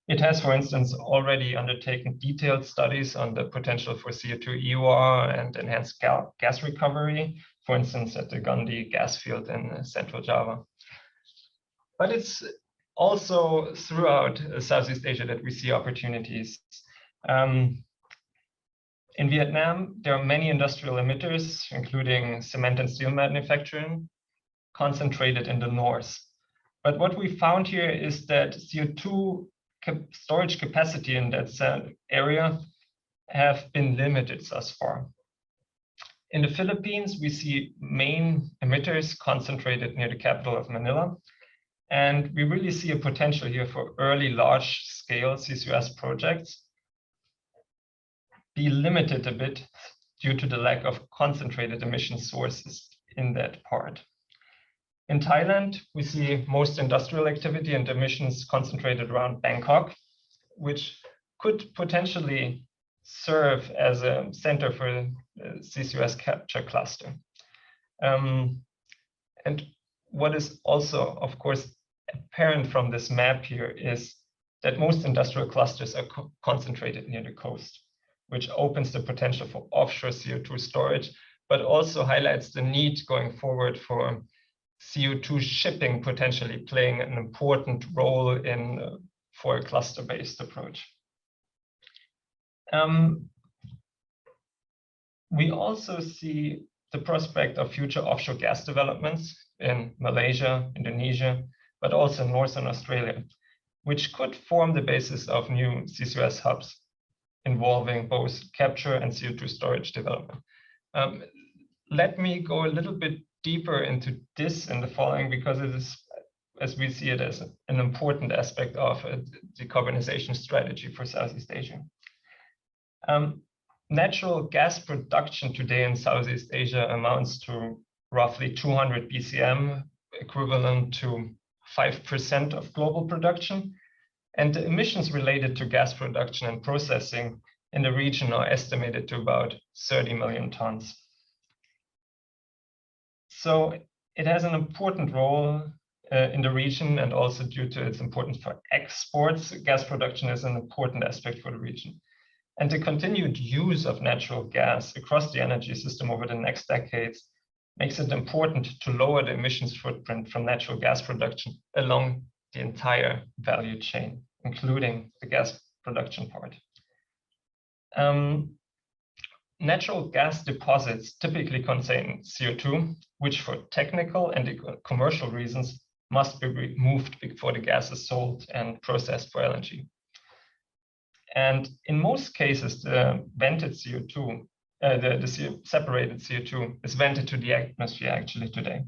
It has, for instance, already undertaken detailed studies on the potential for CO2 EOR and enhanced gas recovery, for instance, at the Gandhi gas field in Central Java. But it's also throughout Southeast Asia that we see opportunities. In Vietnam, there are many industrial emitters, including cement and steel manufacturing, concentrated in the north. But what we found here is that CO2 storage capacity in that area have been limited thus far. In the Philippines, we see main emitters concentrated near the capital of Manila. And we really see a potential here for early large-scale CCUS projects be limited a bit due to the lack of concentrated emission sources in that part. In Thailand, we see most industrial activity and emissions concentrated around Bangkok, which could potentially serve as a center for a CCUS capture cluster. And what is also, of course, apparent from this map here is that most industrial clusters are concentrated near the coast, which opens the potential for offshore CO2 storage, but also highlights the need going forward for CO2 shipping potentially playing an important role for a cluster-based approach. We also see the prospect of future offshore gas developments in Malaysia, Indonesia, but also Northern Australia, which could form the basis of new CCUS hubs involving both capture and CO2 storage development. Let me go a little bit deeper into this in the following, because it is, as we see it, as an important aspect of a decarbonization strategy for Southeast Asia. Natural gas production today in Southeast Asia amounts to roughly 200 BCM, equivalent to 5% of global production. And the emissions related to gas production and processing in the region are estimated to about 30 million tons. So it has an important role in the region, and also due to its importance for exports, gas production is an important aspect for the region. And the continued use of natural gas across the energy system over the next decades makes it important to lower the emissions footprint from natural gas production along the entire value chain, including the gas production part. Natural gas deposits typically contain CO2, which for technical and commercial reasons must be removed before the gas is sold and processed for LNG. And in most cases, the vented CO2, the separated CO2 is vented to the atmosphere actually today.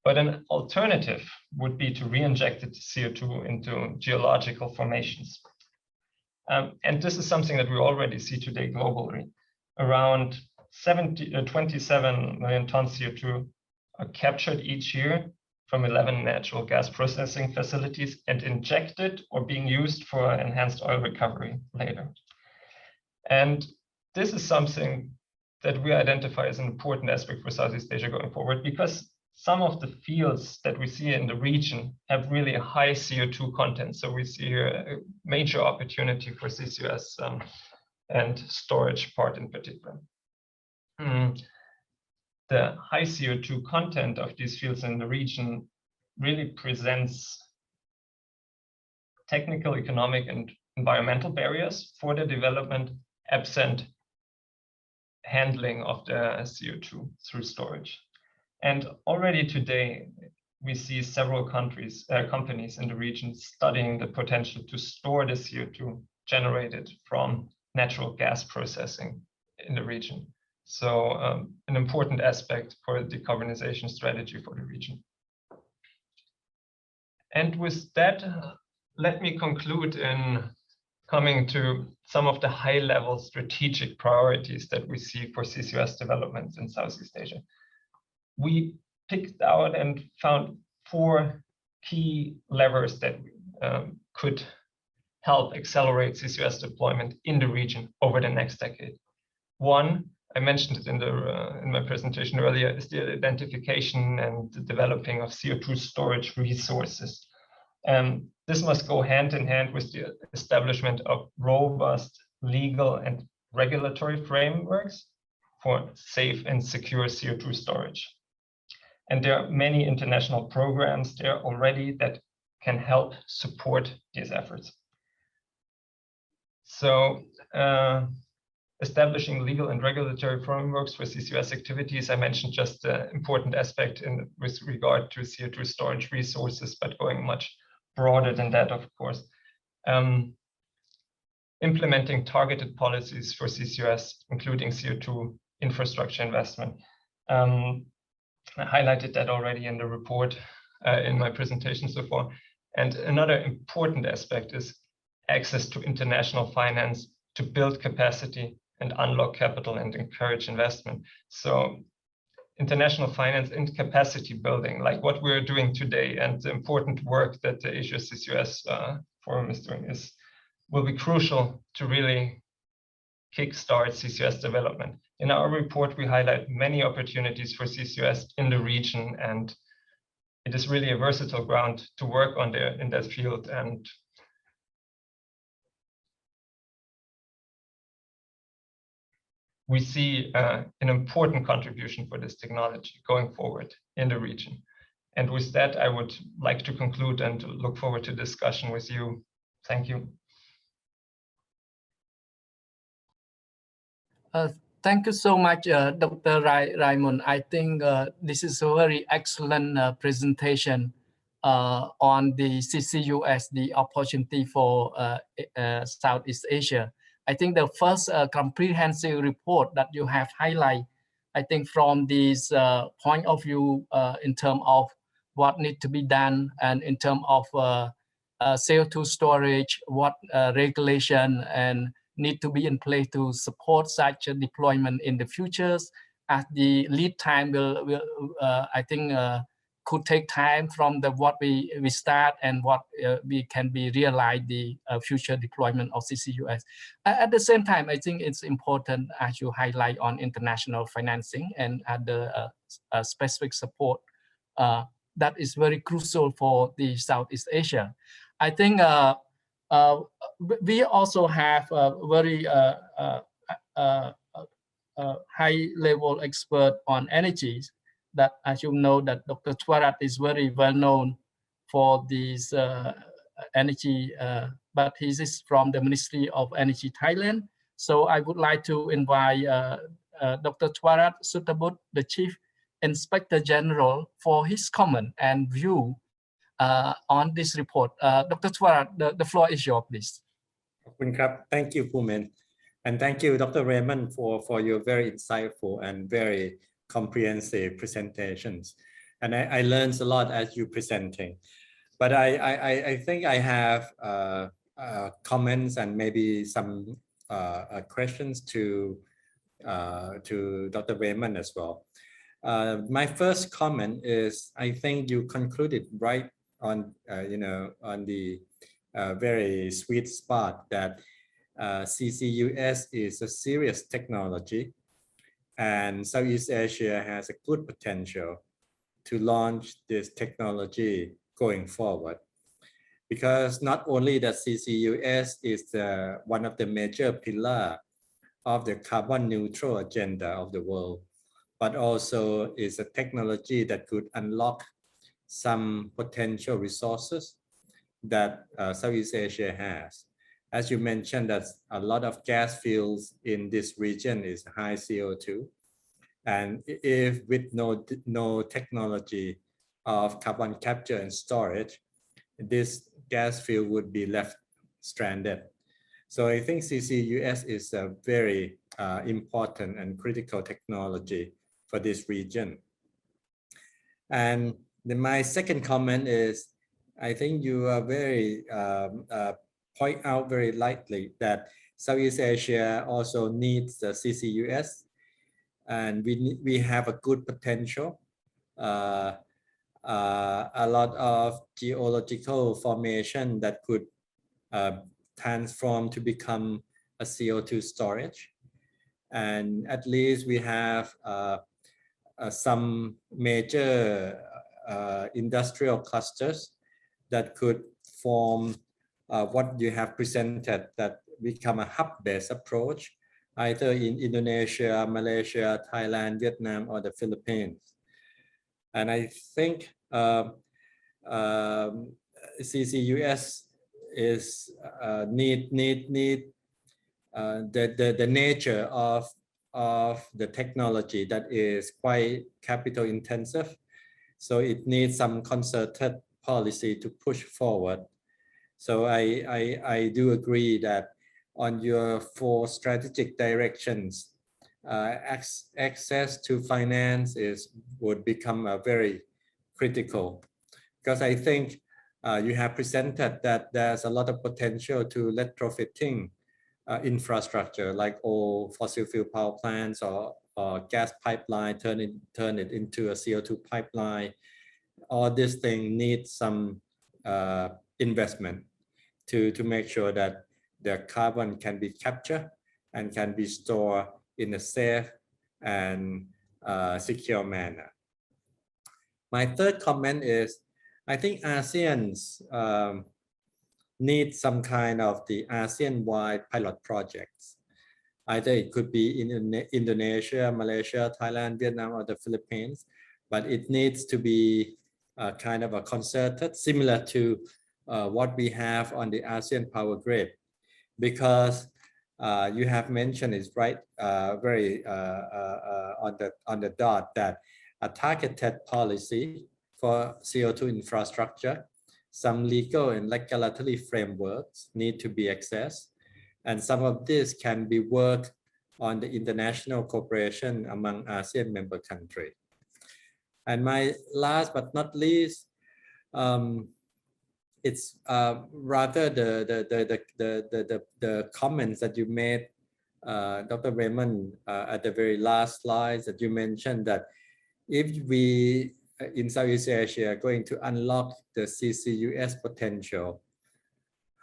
But an alternative would be to re-inject the CO2 into geological formations. And this is something that we already see today globally. Around 27 million tons CO2 are captured each year from 11 natural gas processing facilities and injected or being used for enhanced oil recovery later. And this is something that we identify as an important aspect for Southeast Asia going forward, because some of the fields that we see in the region have really a high CO2 content. So we see here a major opportunity for CCUS and storage part in particular. The high CO2 content of these fields in the region really presents technical, economic, and environmental barriers for the development, absent handling of the CO2 through storage. And already today, we see several companies in the region studying the potential to store the CO2 generated from natural gas processing in the region. So an important aspect for the decarbonization strategy for the region. And with that, let me conclude in coming to some of the high-level strategic priorities that we see for CCUS developments in Southeast Asia. We picked out and found 4 key levers that could help accelerate CCUS deployment in the region over the next decade. One, I mentioned it in my presentation earlier, is the identification and the developing of CO2 storage resources. This must go hand in hand with the establishment of robust legal and regulatory frameworks for safe and secure CO2 storage. And there are many international programs there already that can help support these efforts. So establishing legal and regulatory frameworks for CCUS activities, I mentioned just the important aspect with regard to CO2 storage resources, but going much broader than that, of course. Implementing targeted policies for CCUS, including CO2 infrastructure investment. I highlighted that already in the report in my presentation so far. And another important aspect is access to international finance to build capacity and unlock capital and encourage investment. So international finance and capacity building, like what we're doing today, and the important work that the Asia CCUS Forum is doing, will be crucial to really kickstart CCUS development. In our report, we highlight many opportunities for CCUS in the region, and it is really a versatile ground to work on there in that field. And we see an important contribution for this technology going forward in the region. And with that, I would like to conclude and look forward to discussion with you. Thank you. Thank you so much, Dr. Raymond. I think this is a very excellent presentation on the CCUS, the opportunity for Southeast Asia. I think the first comprehensive report that you have highlighted, I think from this point of view in terms of what needs to be done and in terms of CO2 storage, what regulation and need to be in place to support such a deployment in the futures, as the lead time will I think could take time from the what we start and what we can be realized the future deployment of CCUS. At the same time, I think it's important as you highlight on international financing and other specific support that is very crucial for the Southeast Asia. I think we also have a very high-level expert on energies. That, as you know, that Dr. Chwarat is very well known for this energy, but he is from the Ministry of Energy Thailand. So I would like to invite Dr. Chwarat Sutabut, the Chief Inspector General, for his comment and view on this report. Dr. Chwarat, the floor is yours, please. Thank you, Pumen. And thank you, Dr. Raymond, for your very insightful and very comprehensive presentations. And I learned a lot as you presenting. But I think I have comments and maybe some questions to Dr. Raymond as well. My first comment is, I think you concluded right on on the very sweet spot that CCUS is a serious technology, and Southeast Asia has a good potential to launch this technology going forward. Because not only that CCUS is one of the major pillars of the carbon neutral agenda of the world, but also is a technology that could unlock some potential resources that Southeast Asia has. As you mentioned, that a lot of gas fields in this region is high CO2. And if with no technology of carbon capture and storage, this gas field would be left stranded. So I think CCUS is a very important and critical technology for this region. And my second comment is, I think you are very point out very lightly that Southeast Asia also needs the CCUS, and we have a good potential. A lot of geological formation that could transform to become a CO2 storage, and at least we have some major industrial clusters that could form what you have presented, that become a hub-based approach, either in Indonesia, Malaysia, Thailand, Vietnam, or the Philippines. And I think CCUS is need the nature of the technology that is quite capital intensive. So it needs some concerted policy to push forward. So I do agree that on your 4 strategic directions, access to finance would become very critical, because I think you have presented that there's a lot of potential to retrofitting infrastructure like all fossil fuel power plants or gas pipeline, turn it into a CO2 pipeline. All this thing needs some investment to make sure that the carbon can be captured and can be stored in a safe and secure manner. My third comment is, I think ASEAN's need some kind of the ASEAN-wide pilot projects. Either it could be in Indonesia, Malaysia, Thailand, Vietnam, or the Philippines, but it needs to be kind of a concerted, similar to what we have on the ASEAN Power Grid, because you have mentioned is right, very on the dot, that a targeted policy for CO2 infrastructure, some legal and regulatory frameworks need to be accessed, and some of this can be worked on the international cooperation among ASEAN member countries. And my last but not least, it's rather the comments that you made, Dr. Raymond, at the very last slides, that you mentioned that if we in Southeast Asia are going to unlock the CCUS potential,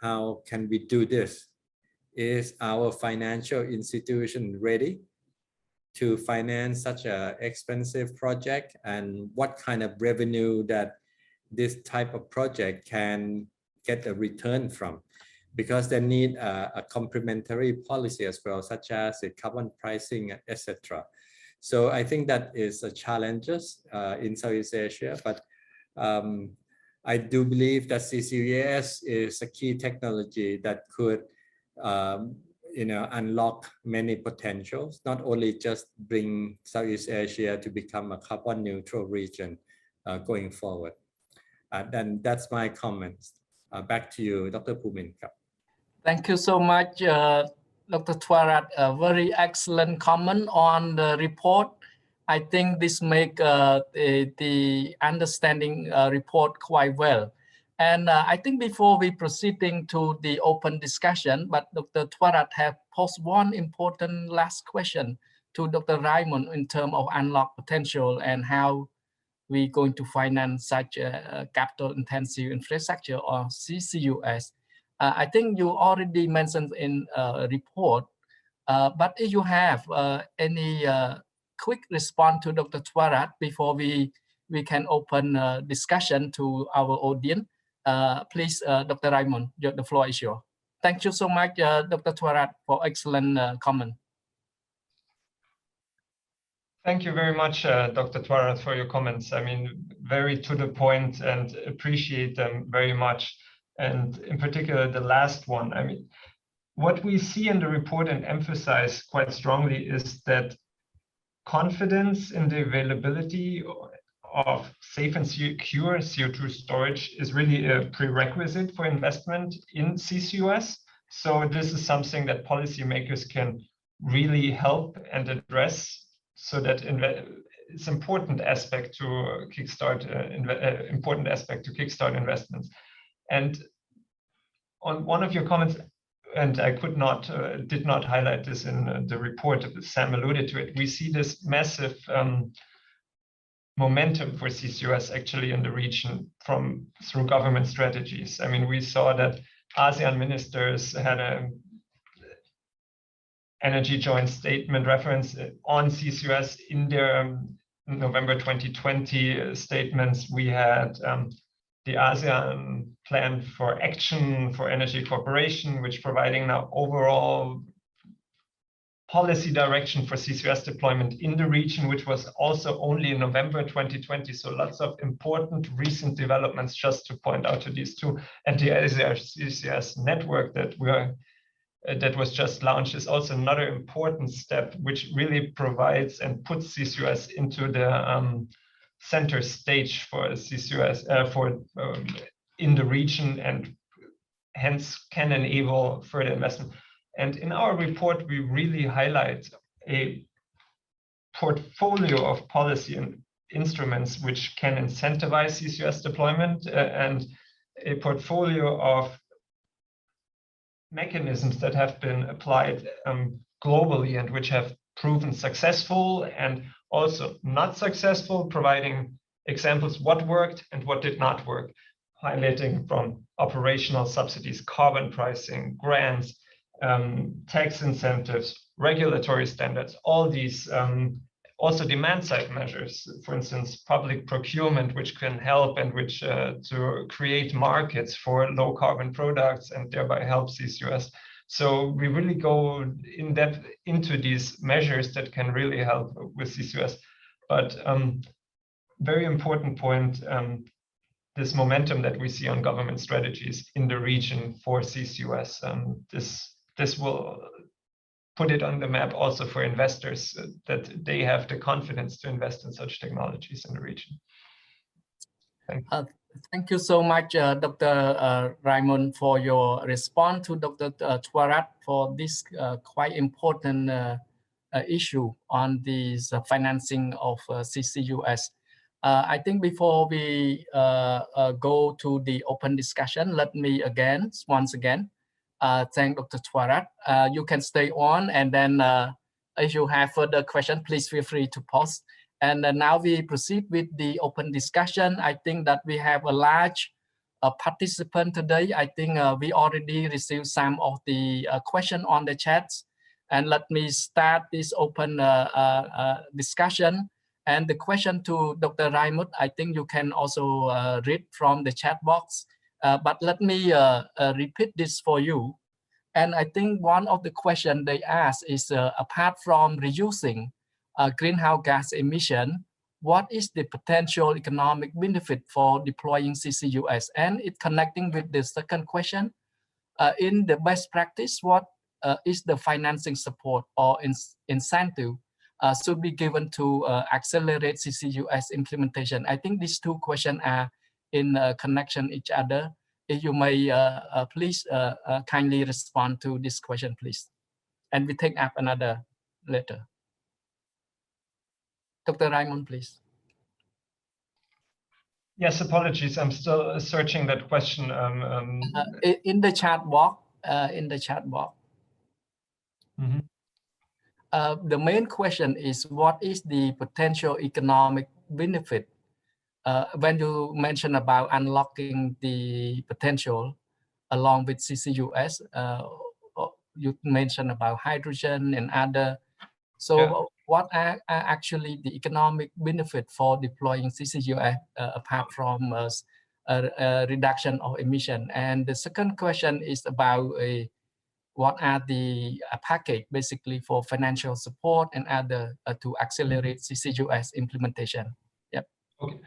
how can we do this? Is our financial institution ready to finance such an expensive project, and what kind of revenue that this type of project can get a return from? Because they need a complementary policy as well, such as the carbon pricing, etc. So I think that is a challenge in Southeast Asia, but I do believe that CCUS is a key technology that could unlock many potentials, not only just bring Southeast Asia to become a carbon neutral region going forward. Then that's my comments. Back to you, Dr. Pumin. Thank you so much, Dr. Thwarat. A very excellent comment on the report. I think this make the understanding report quite well. And I think before we proceeding to the open discussion, but Dr. Thwarat have posed one important last question to Dr. Raymond in terms of unlock potential and how we going to finance such a capital-intensive infrastructure or CCUS. I think you already mentioned in a report, but if you have any quick response to Dr. Thwarat before we can open discussion to our audience, please, Dr. Raymond, the floor is yours. Thank you so much, Dr. Thwarat, for excellent comment. Thank you very much, Dr. Thwarat, for your comments. I mean, very to the point, and appreciate them very much. And in particular, the last one. I mean, what we see in the report and emphasize quite strongly is that confidence in the availability of safe and secure CO2 storage is really a prerequisite for investment in CCUS. So this is something that policymakers can really help and address, so that it's important aspect to kickstart investments. And on one of your comments, and I did not highlight this in the report, Sam alluded to it, we see this massive momentum for CCUS actually in the region through government strategies. I mean, we saw that ASEAN ministers had an energy joint statement reference on CCUS in their November 2020 statements. We had the ASEAN plan for action for energy cooperation, which providing now overall policy direction for CCUS deployment in the region, which was also only in November 2020. So lots of important recent developments, just to point out to these two. And the Asia CCUS Network that was just launched is also another important step, which really provides and puts CCUS into the center stage for CCUS in the region, and hence can enable further investment. And in our report, we really highlight a portfolio of policy and instruments which can incentivize CCUS deployment, and a portfolio of mechanisms that have been applied globally and which have proven successful and also not successful, providing examples what worked and what did not work, highlighting from operational subsidies, carbon pricing, grants, tax incentives, regulatory standards, all also demand side measures, for instance, public procurement, which can help and which to create markets for low carbon products and thereby help CCUS. So we really go in depth into these measures that can really help with CCUS. But very important point, this momentum that we see on government strategies in the region for CCUS. This will put it on the map also for investors that they have the confidence to invest in such technologies in the region. Thank you. Thank you so much, Dr. Raymond, for your response to Dr. Twarat for this quite important issue on the financing of CCUS. I think before we go to the open discussion, let me once again, thank Dr. Twarat. You can stay on, and then if you have further questions, please feel free to post. And now we proceed with the open discussion. I think that we have a large participant today. I think we already received some of the questions on the chats. And let me start this open discussion. And the question to Dr. Raymond, I think you can also read from the chat box. But let me repeat this for you. And I think one of the questions they ask is, apart from reducing greenhouse gas emission, what is the potential economic benefit for deploying CCUS? And it connecting with the second question, in the best practice, what is the financing support or incentive should be given to accelerate CCUS implementation? I think these two questions are in connection each other. If you may please kindly respond to this question, please. And we take up another later. Dr. Raymond, please. Yes, apologies. I'm still searching that question. In the chat box. Mm-hmm. The main question is, what is the potential economic benefit? When you mention about unlocking the potential along with CCUS, you mentioned about hydrogen and other. So yeah. What are actually the economic benefit for deploying CCUS apart from reduction of emission? And the second question is about what are the package basically for financial support and other to accelerate CCUS implementation? Yep. Okay.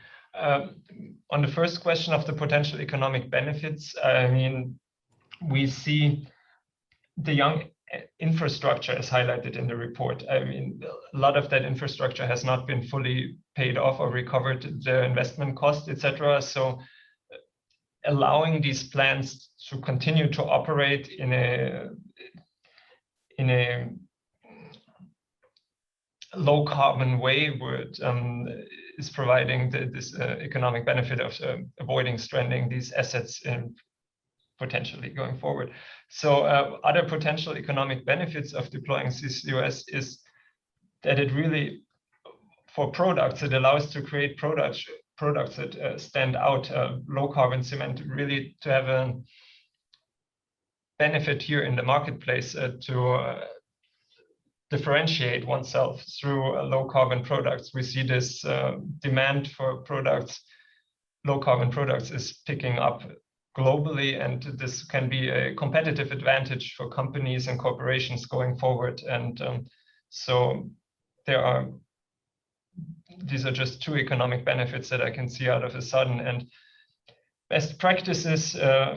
On the first question of the potential economic benefits, I mean, we see the young infrastructure is highlighted in the report. I mean, a lot of that infrastructure has not been fully paid off or recovered the investment cost, etc. So allowing these plants to continue to operate in a low carbon way would is providing this economic benefit of avoiding stranding these assets in potentially going forward. So other potential economic benefits of deploying CCUS is that it really, for products, it allows to create products that stand out. Low carbon cement really to have a benefit here in the marketplace to differentiate oneself through low carbon products. We see this demand for products, low carbon products, is picking up globally, and this can be a competitive advantage for companies and corporations going forward. And so these are just two economic benefits that I can see out of a sudden. And best practices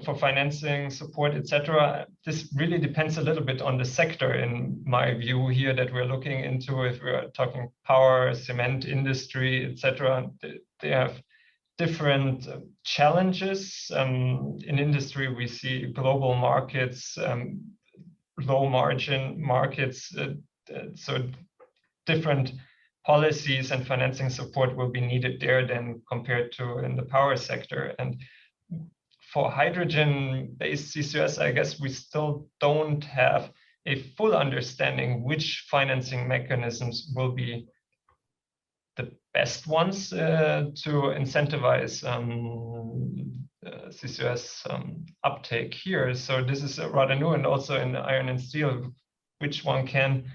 for financing support, etc. This really depends a little bit on the sector, in my view here, that we're looking into. If we're talking power, cement industry, etc., they have different challenges. In industry, we see global markets, low margin markets, so different policies and financing support will be needed there than compared to in the power sector. And for hydrogen-based CCUS, I guess we still don't have a full understanding which financing mechanisms will be the best ones to incentivize CCUS uptake here. So this is rather new, and also in iron and steel, which one can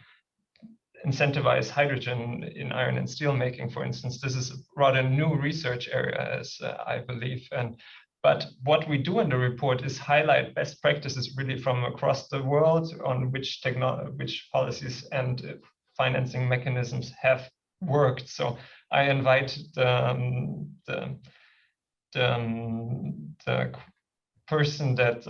incentivize hydrogen in iron and steel making, for instance. This is a rather new research area, as I believe. But what we do in the report is highlight best practices really from across the world on which policies and financing mechanisms have worked. So I invite the person that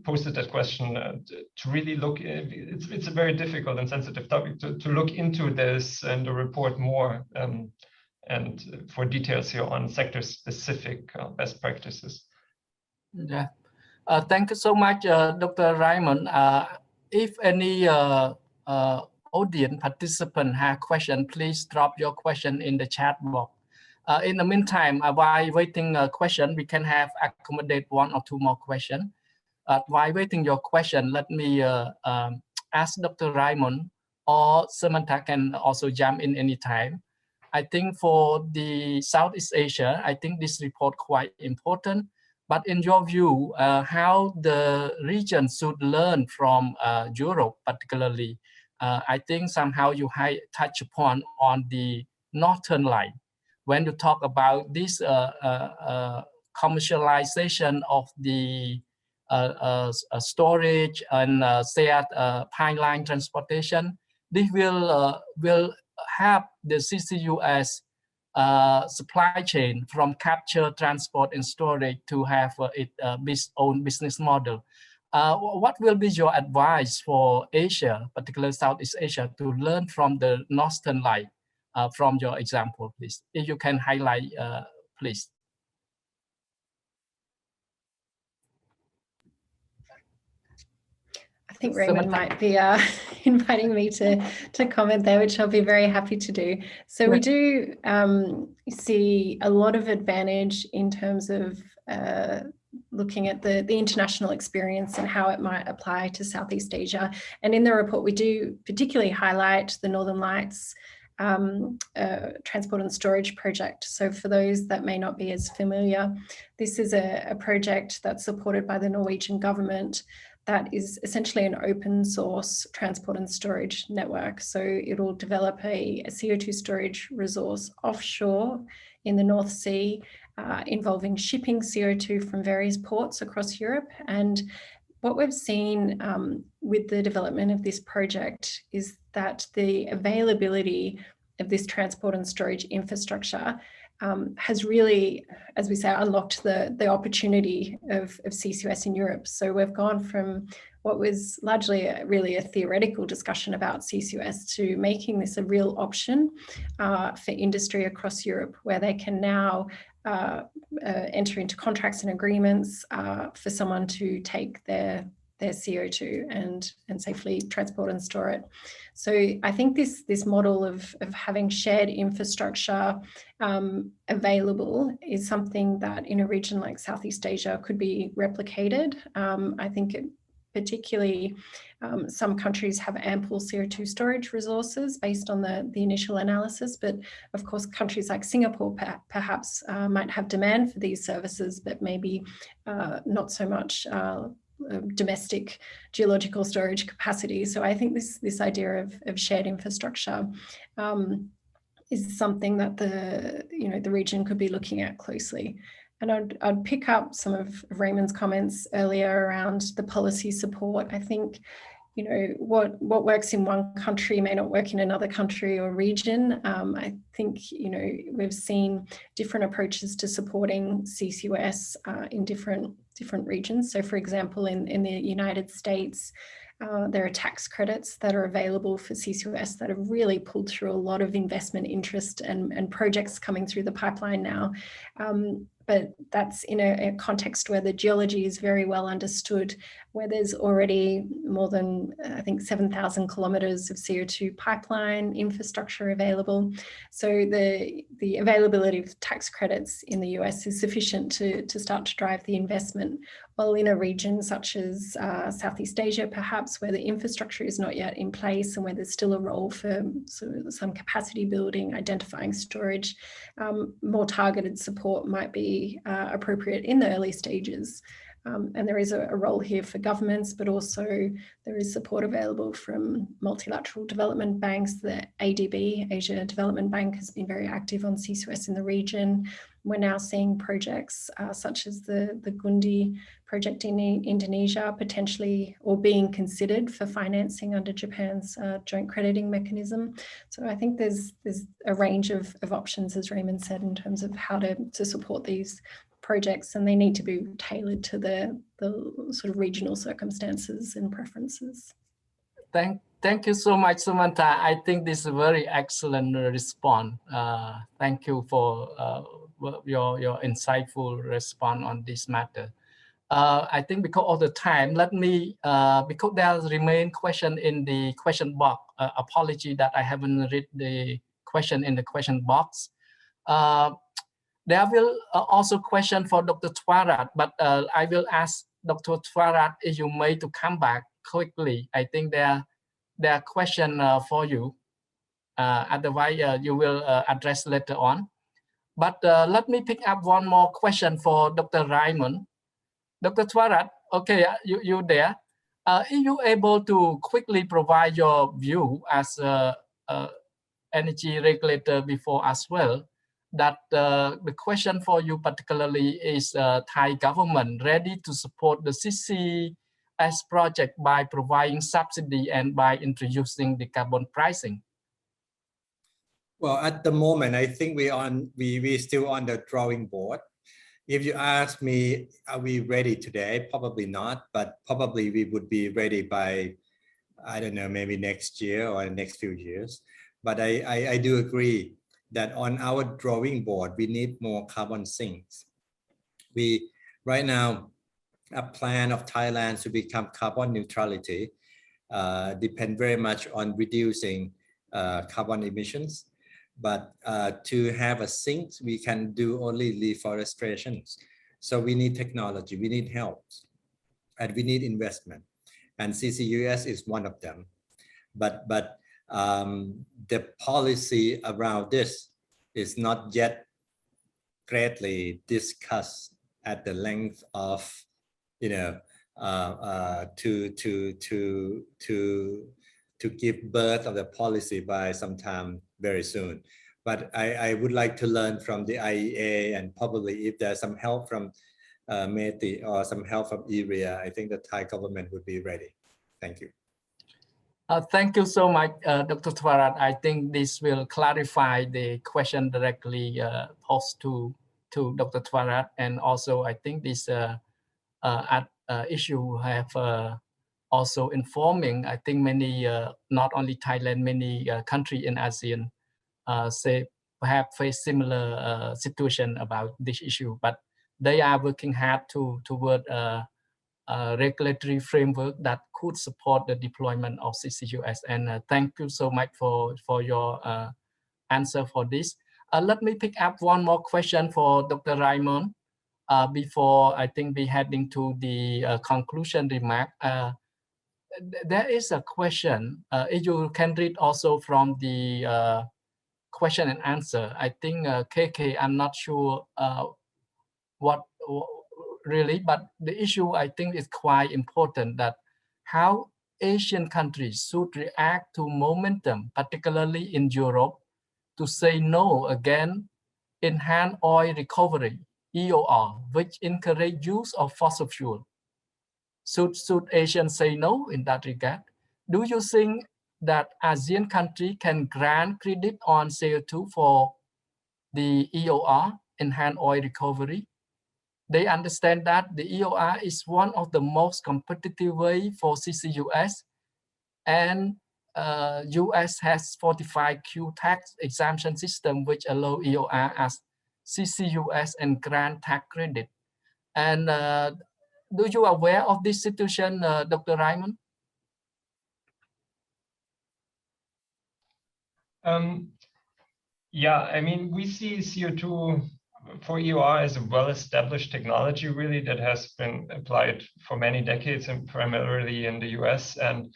posted that question to really look. It's a very difficult and sensitive topic to look into this and the report more, and for details here on sector-specific best practices. Yeah, thank you so much, Dr. Raymond. If any audience participant have question, please drop your question in the chat box. In the meantime, while waiting a question, we can have accommodate 1 or 2 more questions. While waiting your question, let me ask Dr. Raymond, or Samantha can also jump in anytime. I think for the Southeast Asia, I think this report quite important. But in your view, how the region should learn from Europe, particularly, I think somehow you touch upon on the Northern Light. When you talk about this commercialization of the storage and shared pipeline transportation, this will help the CCUS supply chain from capture, transport, and storage to have its own business model. What will be your advice for Asia, particularly Southeast Asia, to learn from the Northern Light? From your example, please, if you can highlight, please. I think Raymond might be inviting me to comment there, which I'll be very happy to do. So we do see a lot of advantage in terms of looking at the international experience and how it might apply to Southeast Asia. And in the report, we do particularly highlight the Northern Lights transport and storage project. So for those that may not be as familiar, this is a project that's supported by the Norwegian government that is essentially an open source transport and storage network. So it'll develop a CO2 storage resource offshore in the North Sea, involving shipping CO2 from various ports across Europe. And what we've seen with the development of this project is that the availability of this transport and storage infrastructure has really, as we say, unlocked the opportunity of CCUS in Europe. So we've gone from what was largely really a theoretical discussion about CCUS to making this a real option for industry across Europe, where they can now enter into contracts and agreements for someone to take their CO2 and safely transport and store it. So I think this model of having shared infrastructure available is something that in a region like Southeast Asia could be replicated. I think particularly some countries have ample CO2 storage resources based on the initial analysis, but of course countries like Singapore perhaps might have demand for these services, but maybe not so much domestic geological storage capacity. So I think this idea of shared infrastructure is something that the region could be looking at closely. And I'd pick up some of Raymond's comments earlier around the policy support. I think what works in one country may not work in another country or region. I think we've seen different approaches to supporting CCUS in different regions. So for example, in the United States, there are tax credits that are available for CCUS that have really pulled through a lot of investment interest and projects coming through the pipeline now. But that's in a context where the geology is very well understood, where there's already more than, I think, 7,000 kilometers of CO2 pipeline infrastructure available. So the availability of tax credits in the US is sufficient to start to drive the investment. While in a region such as Southeast Asia, perhaps, where the infrastructure is not yet in place and where there's still a role for some capacity building, identifying storage, more targeted support might be appropriate in the early stages. And there is a role here for governments, but also there is support available from multilateral development banks. The ADB, Asia Development Bank, has been very active on CCUS in the region. We're now seeing projects such as the Gundi project in Indonesia potentially or being considered for financing under Japan's joint crediting mechanism. So I think there's a range of options, as Raymond said, in terms of how to support these projects, and they need to be tailored to the sort of regional circumstances and preferences. Thank you so much, Samantha. I think this is a very excellent response. Thank you for your insightful response on this matter. I think because of the time, let me, because there remain question in the question box, apology that I haven't read the question in the question box. There will also question for Dr. Twarat, but I will ask Dr. Twarat if you may to come back quickly. I think there are questions for you. Otherwise, you will address later on. But let me pick up one more question for Dr. Raymond. Dr. Twarat, okay, you there? Are you able to quickly provide your view as an energy regulator before as well? That the question for you particularly is Thai government ready to support the CCS project by providing subsidy and by introducing the carbon pricing? Well, at the moment, I think we still on the drawing board. If you ask me, are we ready today? Probably not, but probably we would be ready by, I don't know, maybe next year or the next few years. But I do agree that on our drawing board, we need more carbon sinks. We, right now, a plan of Thailand to become carbon neutrality depend very much on reducing carbon emissions. But to have a sink, we can do only reforestation. So we need technology, we need help, and we need investment. And CCUS is one of them. But the policy around this is not yet greatly discussed at the length of, you know, to give birth of the policy by sometime very soon. But I would like to learn from the IEA, and probably if there's some help from METI or some help from ERIA, I think the Thai government would be ready. Thank you. Thank you so much, Dr. Twarat. I think this will clarify the question directly posed to Dr. Twarat, and also I think this issue have also informing, I think many, not only Thailand, many countries in ASEAN say perhaps face similar situation about this issue, but they are working hard toward regulatory framework that could support the deployment of CCUS. And thank you so much for your answer for this. Let me pick up one more question for Dr. Raymond before I think we heading to the conclusion remark. There is a question, if you can read also from the question and answer. I think KK, I'm not sure what really, but the issue I think is quite important, that how Asian countries should react to momentum, particularly in Europe, to say no again enhanced oil recovery, EOR, which encourage use of fossil fuel. Should Asians say no in that regard? Do you think that ASEAN country can grant credit on CO2 for the EOR, enhanced oil recovery? They understand that the EOR is one of the most competitive way for CCUS, and US has 45Q tax exemption system which allow EOR as CCUS and grant tax credit. And do you aware of this situation, Dr. Raymond? Yeah, I mean, we see CO2 for EOR as a well-established technology, really, that has been applied for many decades and primarily in the US. And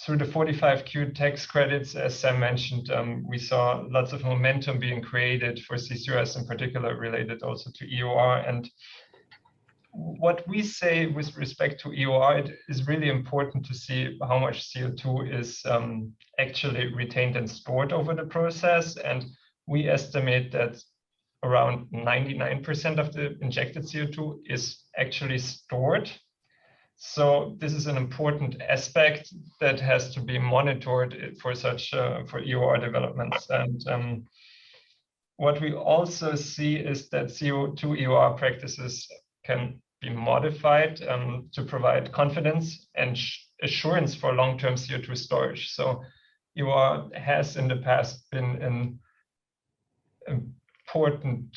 through the 45Q tax credits, as Sam mentioned, we saw lots of momentum being created for CCUS, in particular related also to EOR. And what we say with respect to EOR, it is really important to see how much CO2 is actually retained and stored over the process. And we estimate that around 99% of the injected CO2 is actually stored. So this is an important aspect that has to be monitored for such for EOR developments. And what we also see is that CO2 EOR practices can be modified to provide confidence and assurance for long-term CO2 storage. So EOR has in the past been an important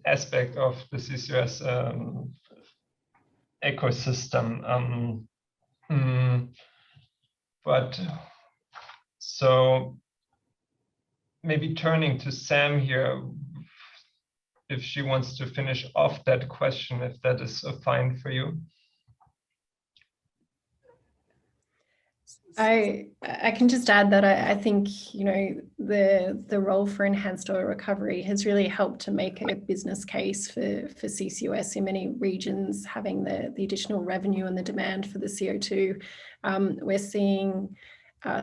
aspect of the CCUS ecosystem. But so maybe turning to Sam here, if she wants to finish off that question, if that is fine for you. I can just add that I think, you know, the role for enhanced oil recovery has really helped to make a business case for CCUS in many regions, having the additional revenue and the demand for the CO2. We're seeing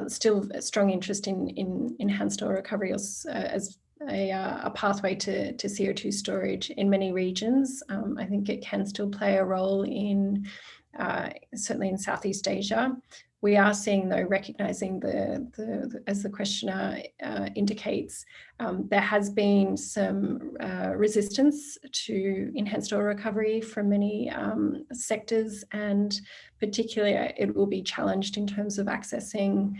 still a strong interest in enhanced oil recovery as a pathway to CO2 storage in many regions. I think it can still play a role in certainly in Southeast Asia. We are seeing, though, recognizing as the questioner indicates, there has been some resistance to enhanced oil recovery from many sectors, and particularly it will be challenged in terms of accessing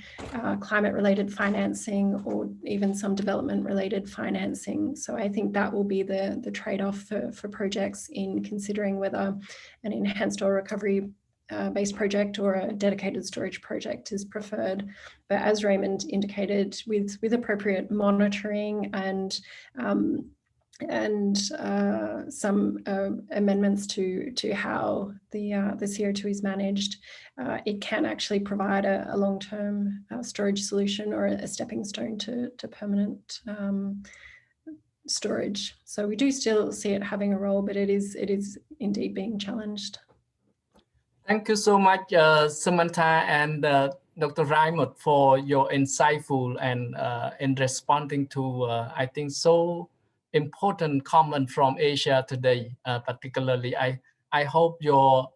climate-related financing or even some development-related financing. So I think that will be the trade-off for projects in considering whether an enhanced oil recovery based project or a dedicated storage project is preferred. But as Raymond indicated, with appropriate monitoring and some amendments to how the CO2 is managed, it can actually provide a long-term storage solution or a stepping stone to permanent storage. So we do still see it having a role, but it is indeed being challenged. Thank you so much, Samantha and Dr. Raimund, for your insightful and in responding to, I think, so important comment from Asia today. Particularly, I hope your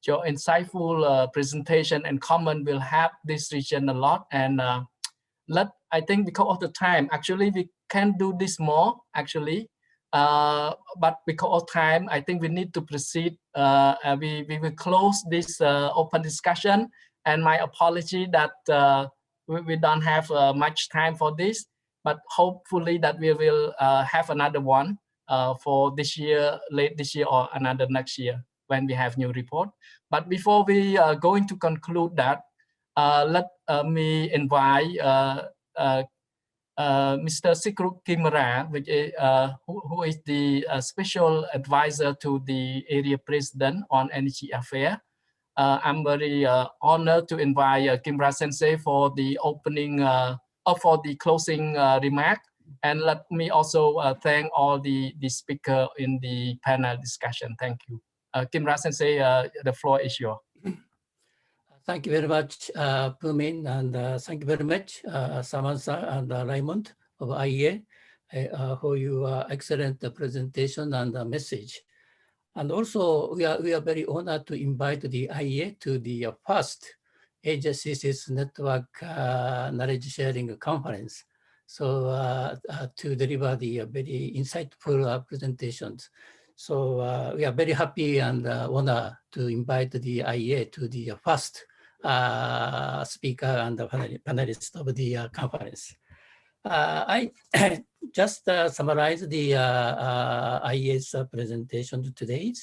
insightful presentation and comment will help this region a lot. And I think because of the time, actually, we can do this more, actually. But because of time, I think we need to proceed. We will close this open discussion, and my apology that we don't have much time for this, but hopefully that we will have another one for this year, late this year, or another next year when we have new report. But before we are going to conclude that, let me invite Mr. Sikrut Kimara, who is the special advisor to the ERIA president on energy affairs. I'm very honored to invite Kimra Sensei for the opening, for the closing remark. And let me also thank all the speakers in the panel discussion. Thank you. Kimra Sensei, the floor is yours. Thank you very much, Pumin, and thank you very much, Samantha and Raymond of IEA, for your excellent presentation and message. And also, we are very honored to invite the IEA to the first Asia CCUS Network Knowledge Sharing Conference. So to deliver the very insightful presentations. So we are very happy and honored to invite the IEA to the first speaker and the panelist of the conference. I just summarize the IEA's presentation today.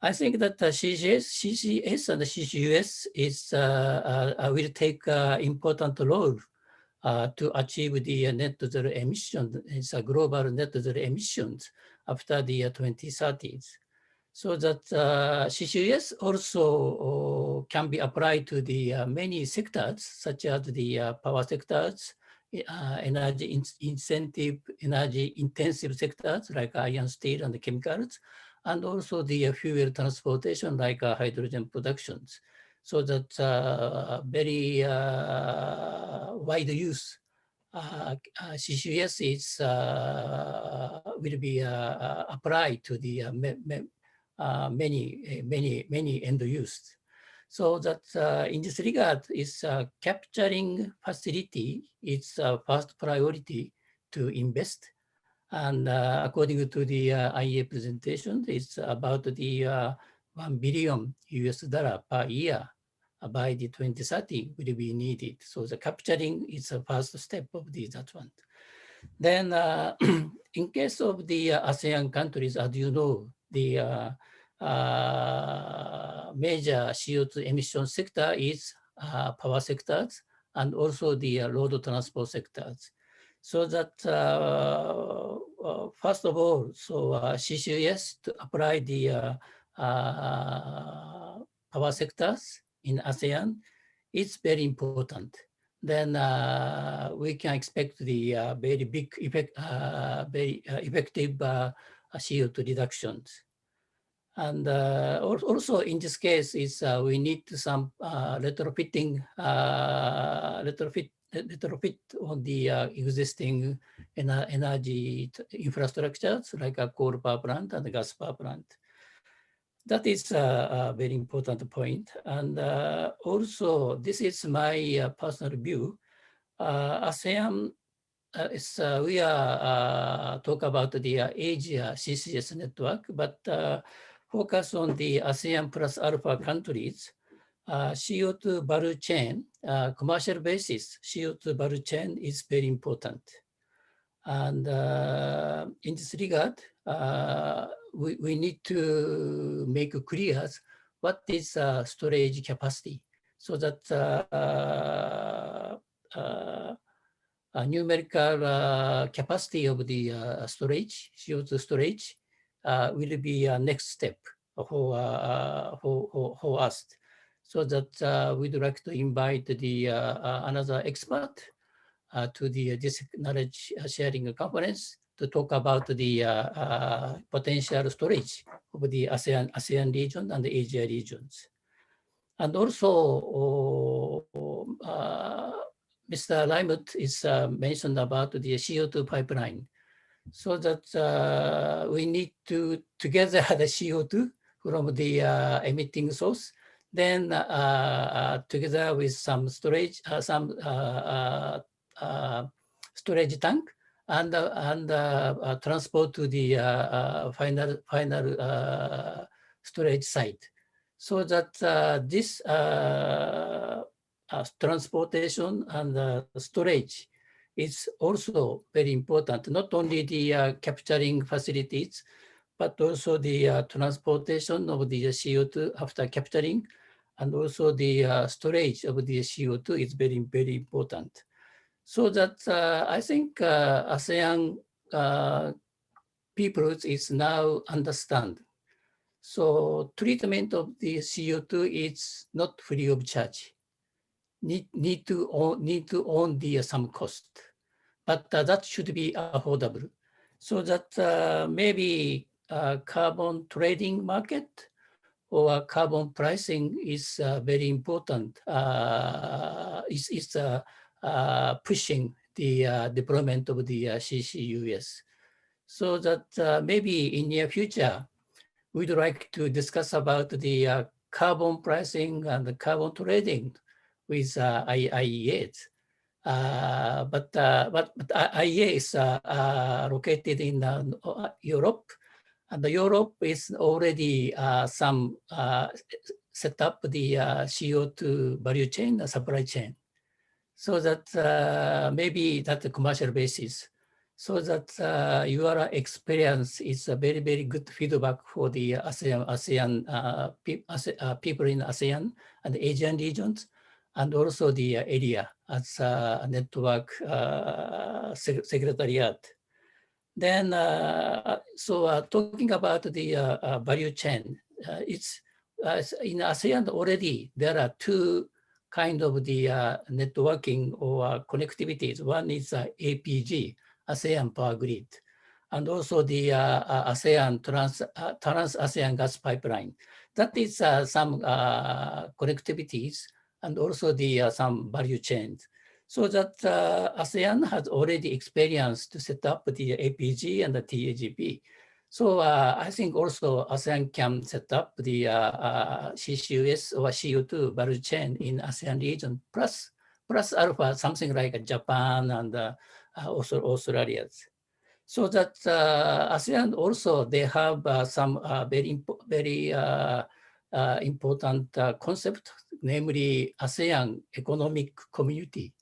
I think that CCS and CCUS will take an important role to achieve the net zero emission. It's a global net zero emissions after the 2030s. So that CCUS also can be applied to the many sectors, such as the power sectors, energy intensive sectors like iron, steel, and chemicals, and also the fuel transportation like hydrogen productions. So that very wide use CCUS is will be applied to the many end use. So that in this regard, is capturing facility is first priority to invest. And according to the IEA presentation, it's about the $1 billion per year by the 2030 will be needed. So the capturing is the first step of that one. Then in case of the ASEAN countries, as you know, the major CO2 emission sector is power sectors and also the road transport sectors. So that first of all, so CCUS to apply the power sectors in ASEAN, it's very important. Then we can expect the very big effect, very effective CO2 reductions. And also in this case is we need some retrofit on the existing energy infrastructures like a coal power plant and a gas power plant. That is a very important point. And also, this is my personal view. ASEAN, we are talk about the Asia CCUS network, but focus on the ASEAN plus alpha countries. CO2 value chain, commercial basis, CO2 value chain is very important. And in this regard, we need to make clear what is storage capacity so that numerical capacity of the storage, CO2 storage, will be a next step for us. So that we'd like to invite the another expert to this knowledge sharing conference to talk about the potential storage of the ASEAN region and the Asia regions. And also, Mr. Raimund is mentioned about the CO2 pipeline. So that we need to together the CO2 from the emitting source, then together with some storage, storage tank, and transport to the final storage site, so that this transportation and storage is also very important. Not only the capturing facilities, but also the transportation of the CO2 after capturing, and also the storage of the CO2 is very, very important. So that I think ASEAN people is now understand. So treatment of the CO2 is not free of charge. Need to own the some cost, but that should be affordable. So that maybe carbon trading market or carbon pricing is very important. Is pushing the deployment of the CCUS. So that maybe in near future, we'd like to discuss about the carbon pricing and the carbon trading with IEA. But IEA is located in Europe, and Europe is already some set up the CO2 value chain, supply chain. So that maybe that's a commercial basis. So that your experience is a very, very good feedback for the ASEAN people in ASEAN and the Asian regions, and also the ERIA as a network secretariat. Then, so talking about the value chain, it's in ASEAN already, there are two kind of the networking or connectivities. One is APG, ASEAN Power Grid. and also the ASEAN trans-ASEAN gas pipeline. That is some connectivities and also the some value chains. So that ASEAN has already experienced to set up the APG and the TAGP. So I think also ASEAN can set up the CCUS or CO2 value chain in ASEAN region, plus alpha, something like Japan and also Australia. So that ASEAN also, they have some very important concept, namely ASEAN economic community.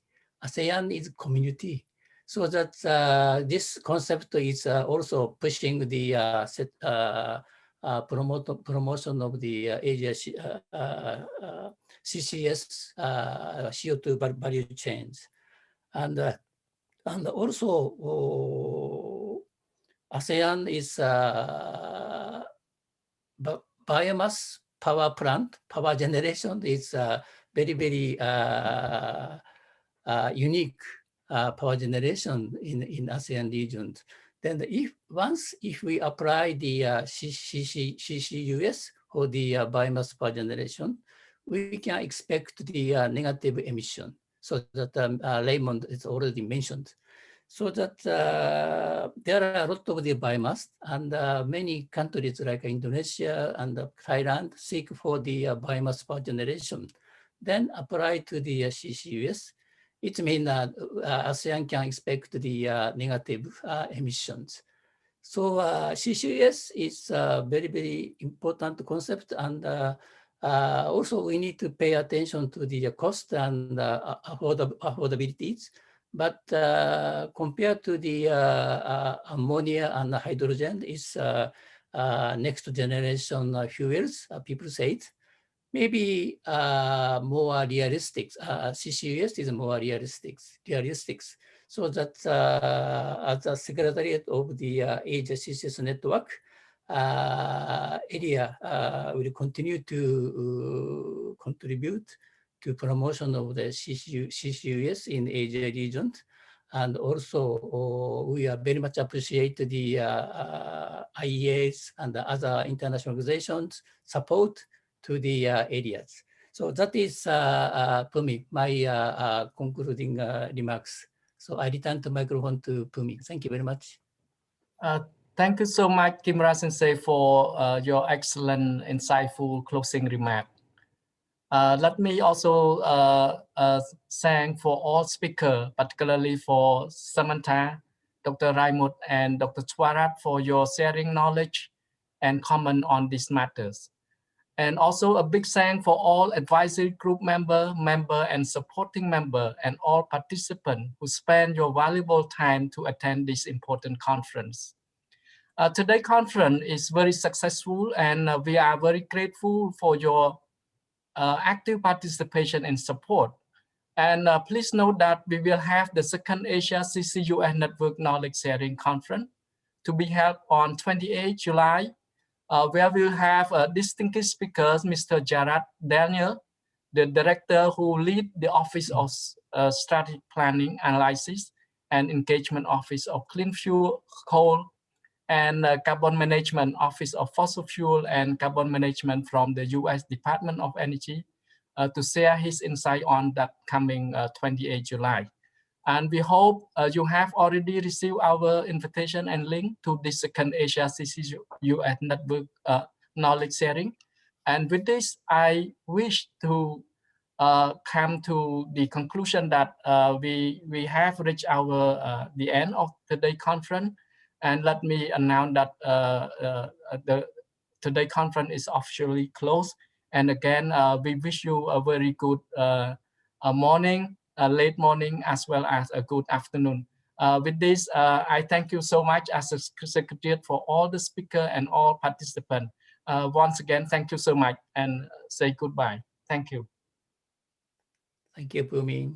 ASEAN is community. So that this concept is also pushing the promotion of the Asia CCS CO2 value chains. And also ASEAN is biomass power plant, power generation is very unique power generation in ASEAN region. Then if we apply the CCUS or the biomass power generation, we can expect the negative emission. So that Raymond is already mentioned. So that there are a lot of the biomass, and many countries like Indonesia and Thailand seek for the biomass power generation. Then apply to the CCUS. It means that ASEAN can expect the negative emissions. So CCUS is a very important concept, and also we need to pay attention to the cost and affordabilities. But compared to the ammonia and hydrogen, is next generation fuels, people say it. Maybe more realistic. CCUS is more realistic. So that as a secretariat of the Asia CCUS Network, ERIA will continue to contribute to promotion of the CCUS in Asia region. And also, we are very much appreciate the IEA's and the other international organizations support to the areas. So that is, Pumi, my concluding remarks. So I return the microphone to Pumi. Thank you very much. Thank you so much, Kimura Sensei, for your excellent, insightful closing remark. Let me also thank for all speakers, particularly for Samantha, Dr. Raimund, and Dr. Chwarat for your sharing knowledge and comment on these matters. And also a big thank for all advisory group member, and supporting member, and all participants who spend your valuable time to attend this important conference. Today's conference is very successful, and we are very grateful for your active participation and support. And please note that we will have the second Asia CCUS Network Knowledge Sharing Conference to be held on 28 July, where we'll have distinguished speakers, Mr. Jarat Daniel, the director who lead the Office of Strategic Planning, Analysis, and Engagement Office of Clean Fuel, Coal, and Carbon Management Office of Fossil Fuel and Carbon Management from the U.S. Department of Energy, to share his insight on that coming 28 July. And we hope you have already received our invitation and link to the second Asia CCUS Network knowledge sharing. And with this, I wish to come to the conclusion that we have reached the end of today's conference. And let me announce that today's conference is officially closed. And again, we wish you a very good morning, late morning, as well as a good afternoon. With this, I thank you so much as a secretariat for all the speakers and all participants. Once again, thank you so much, and say goodbye. Thank you. Thank you, Pumi.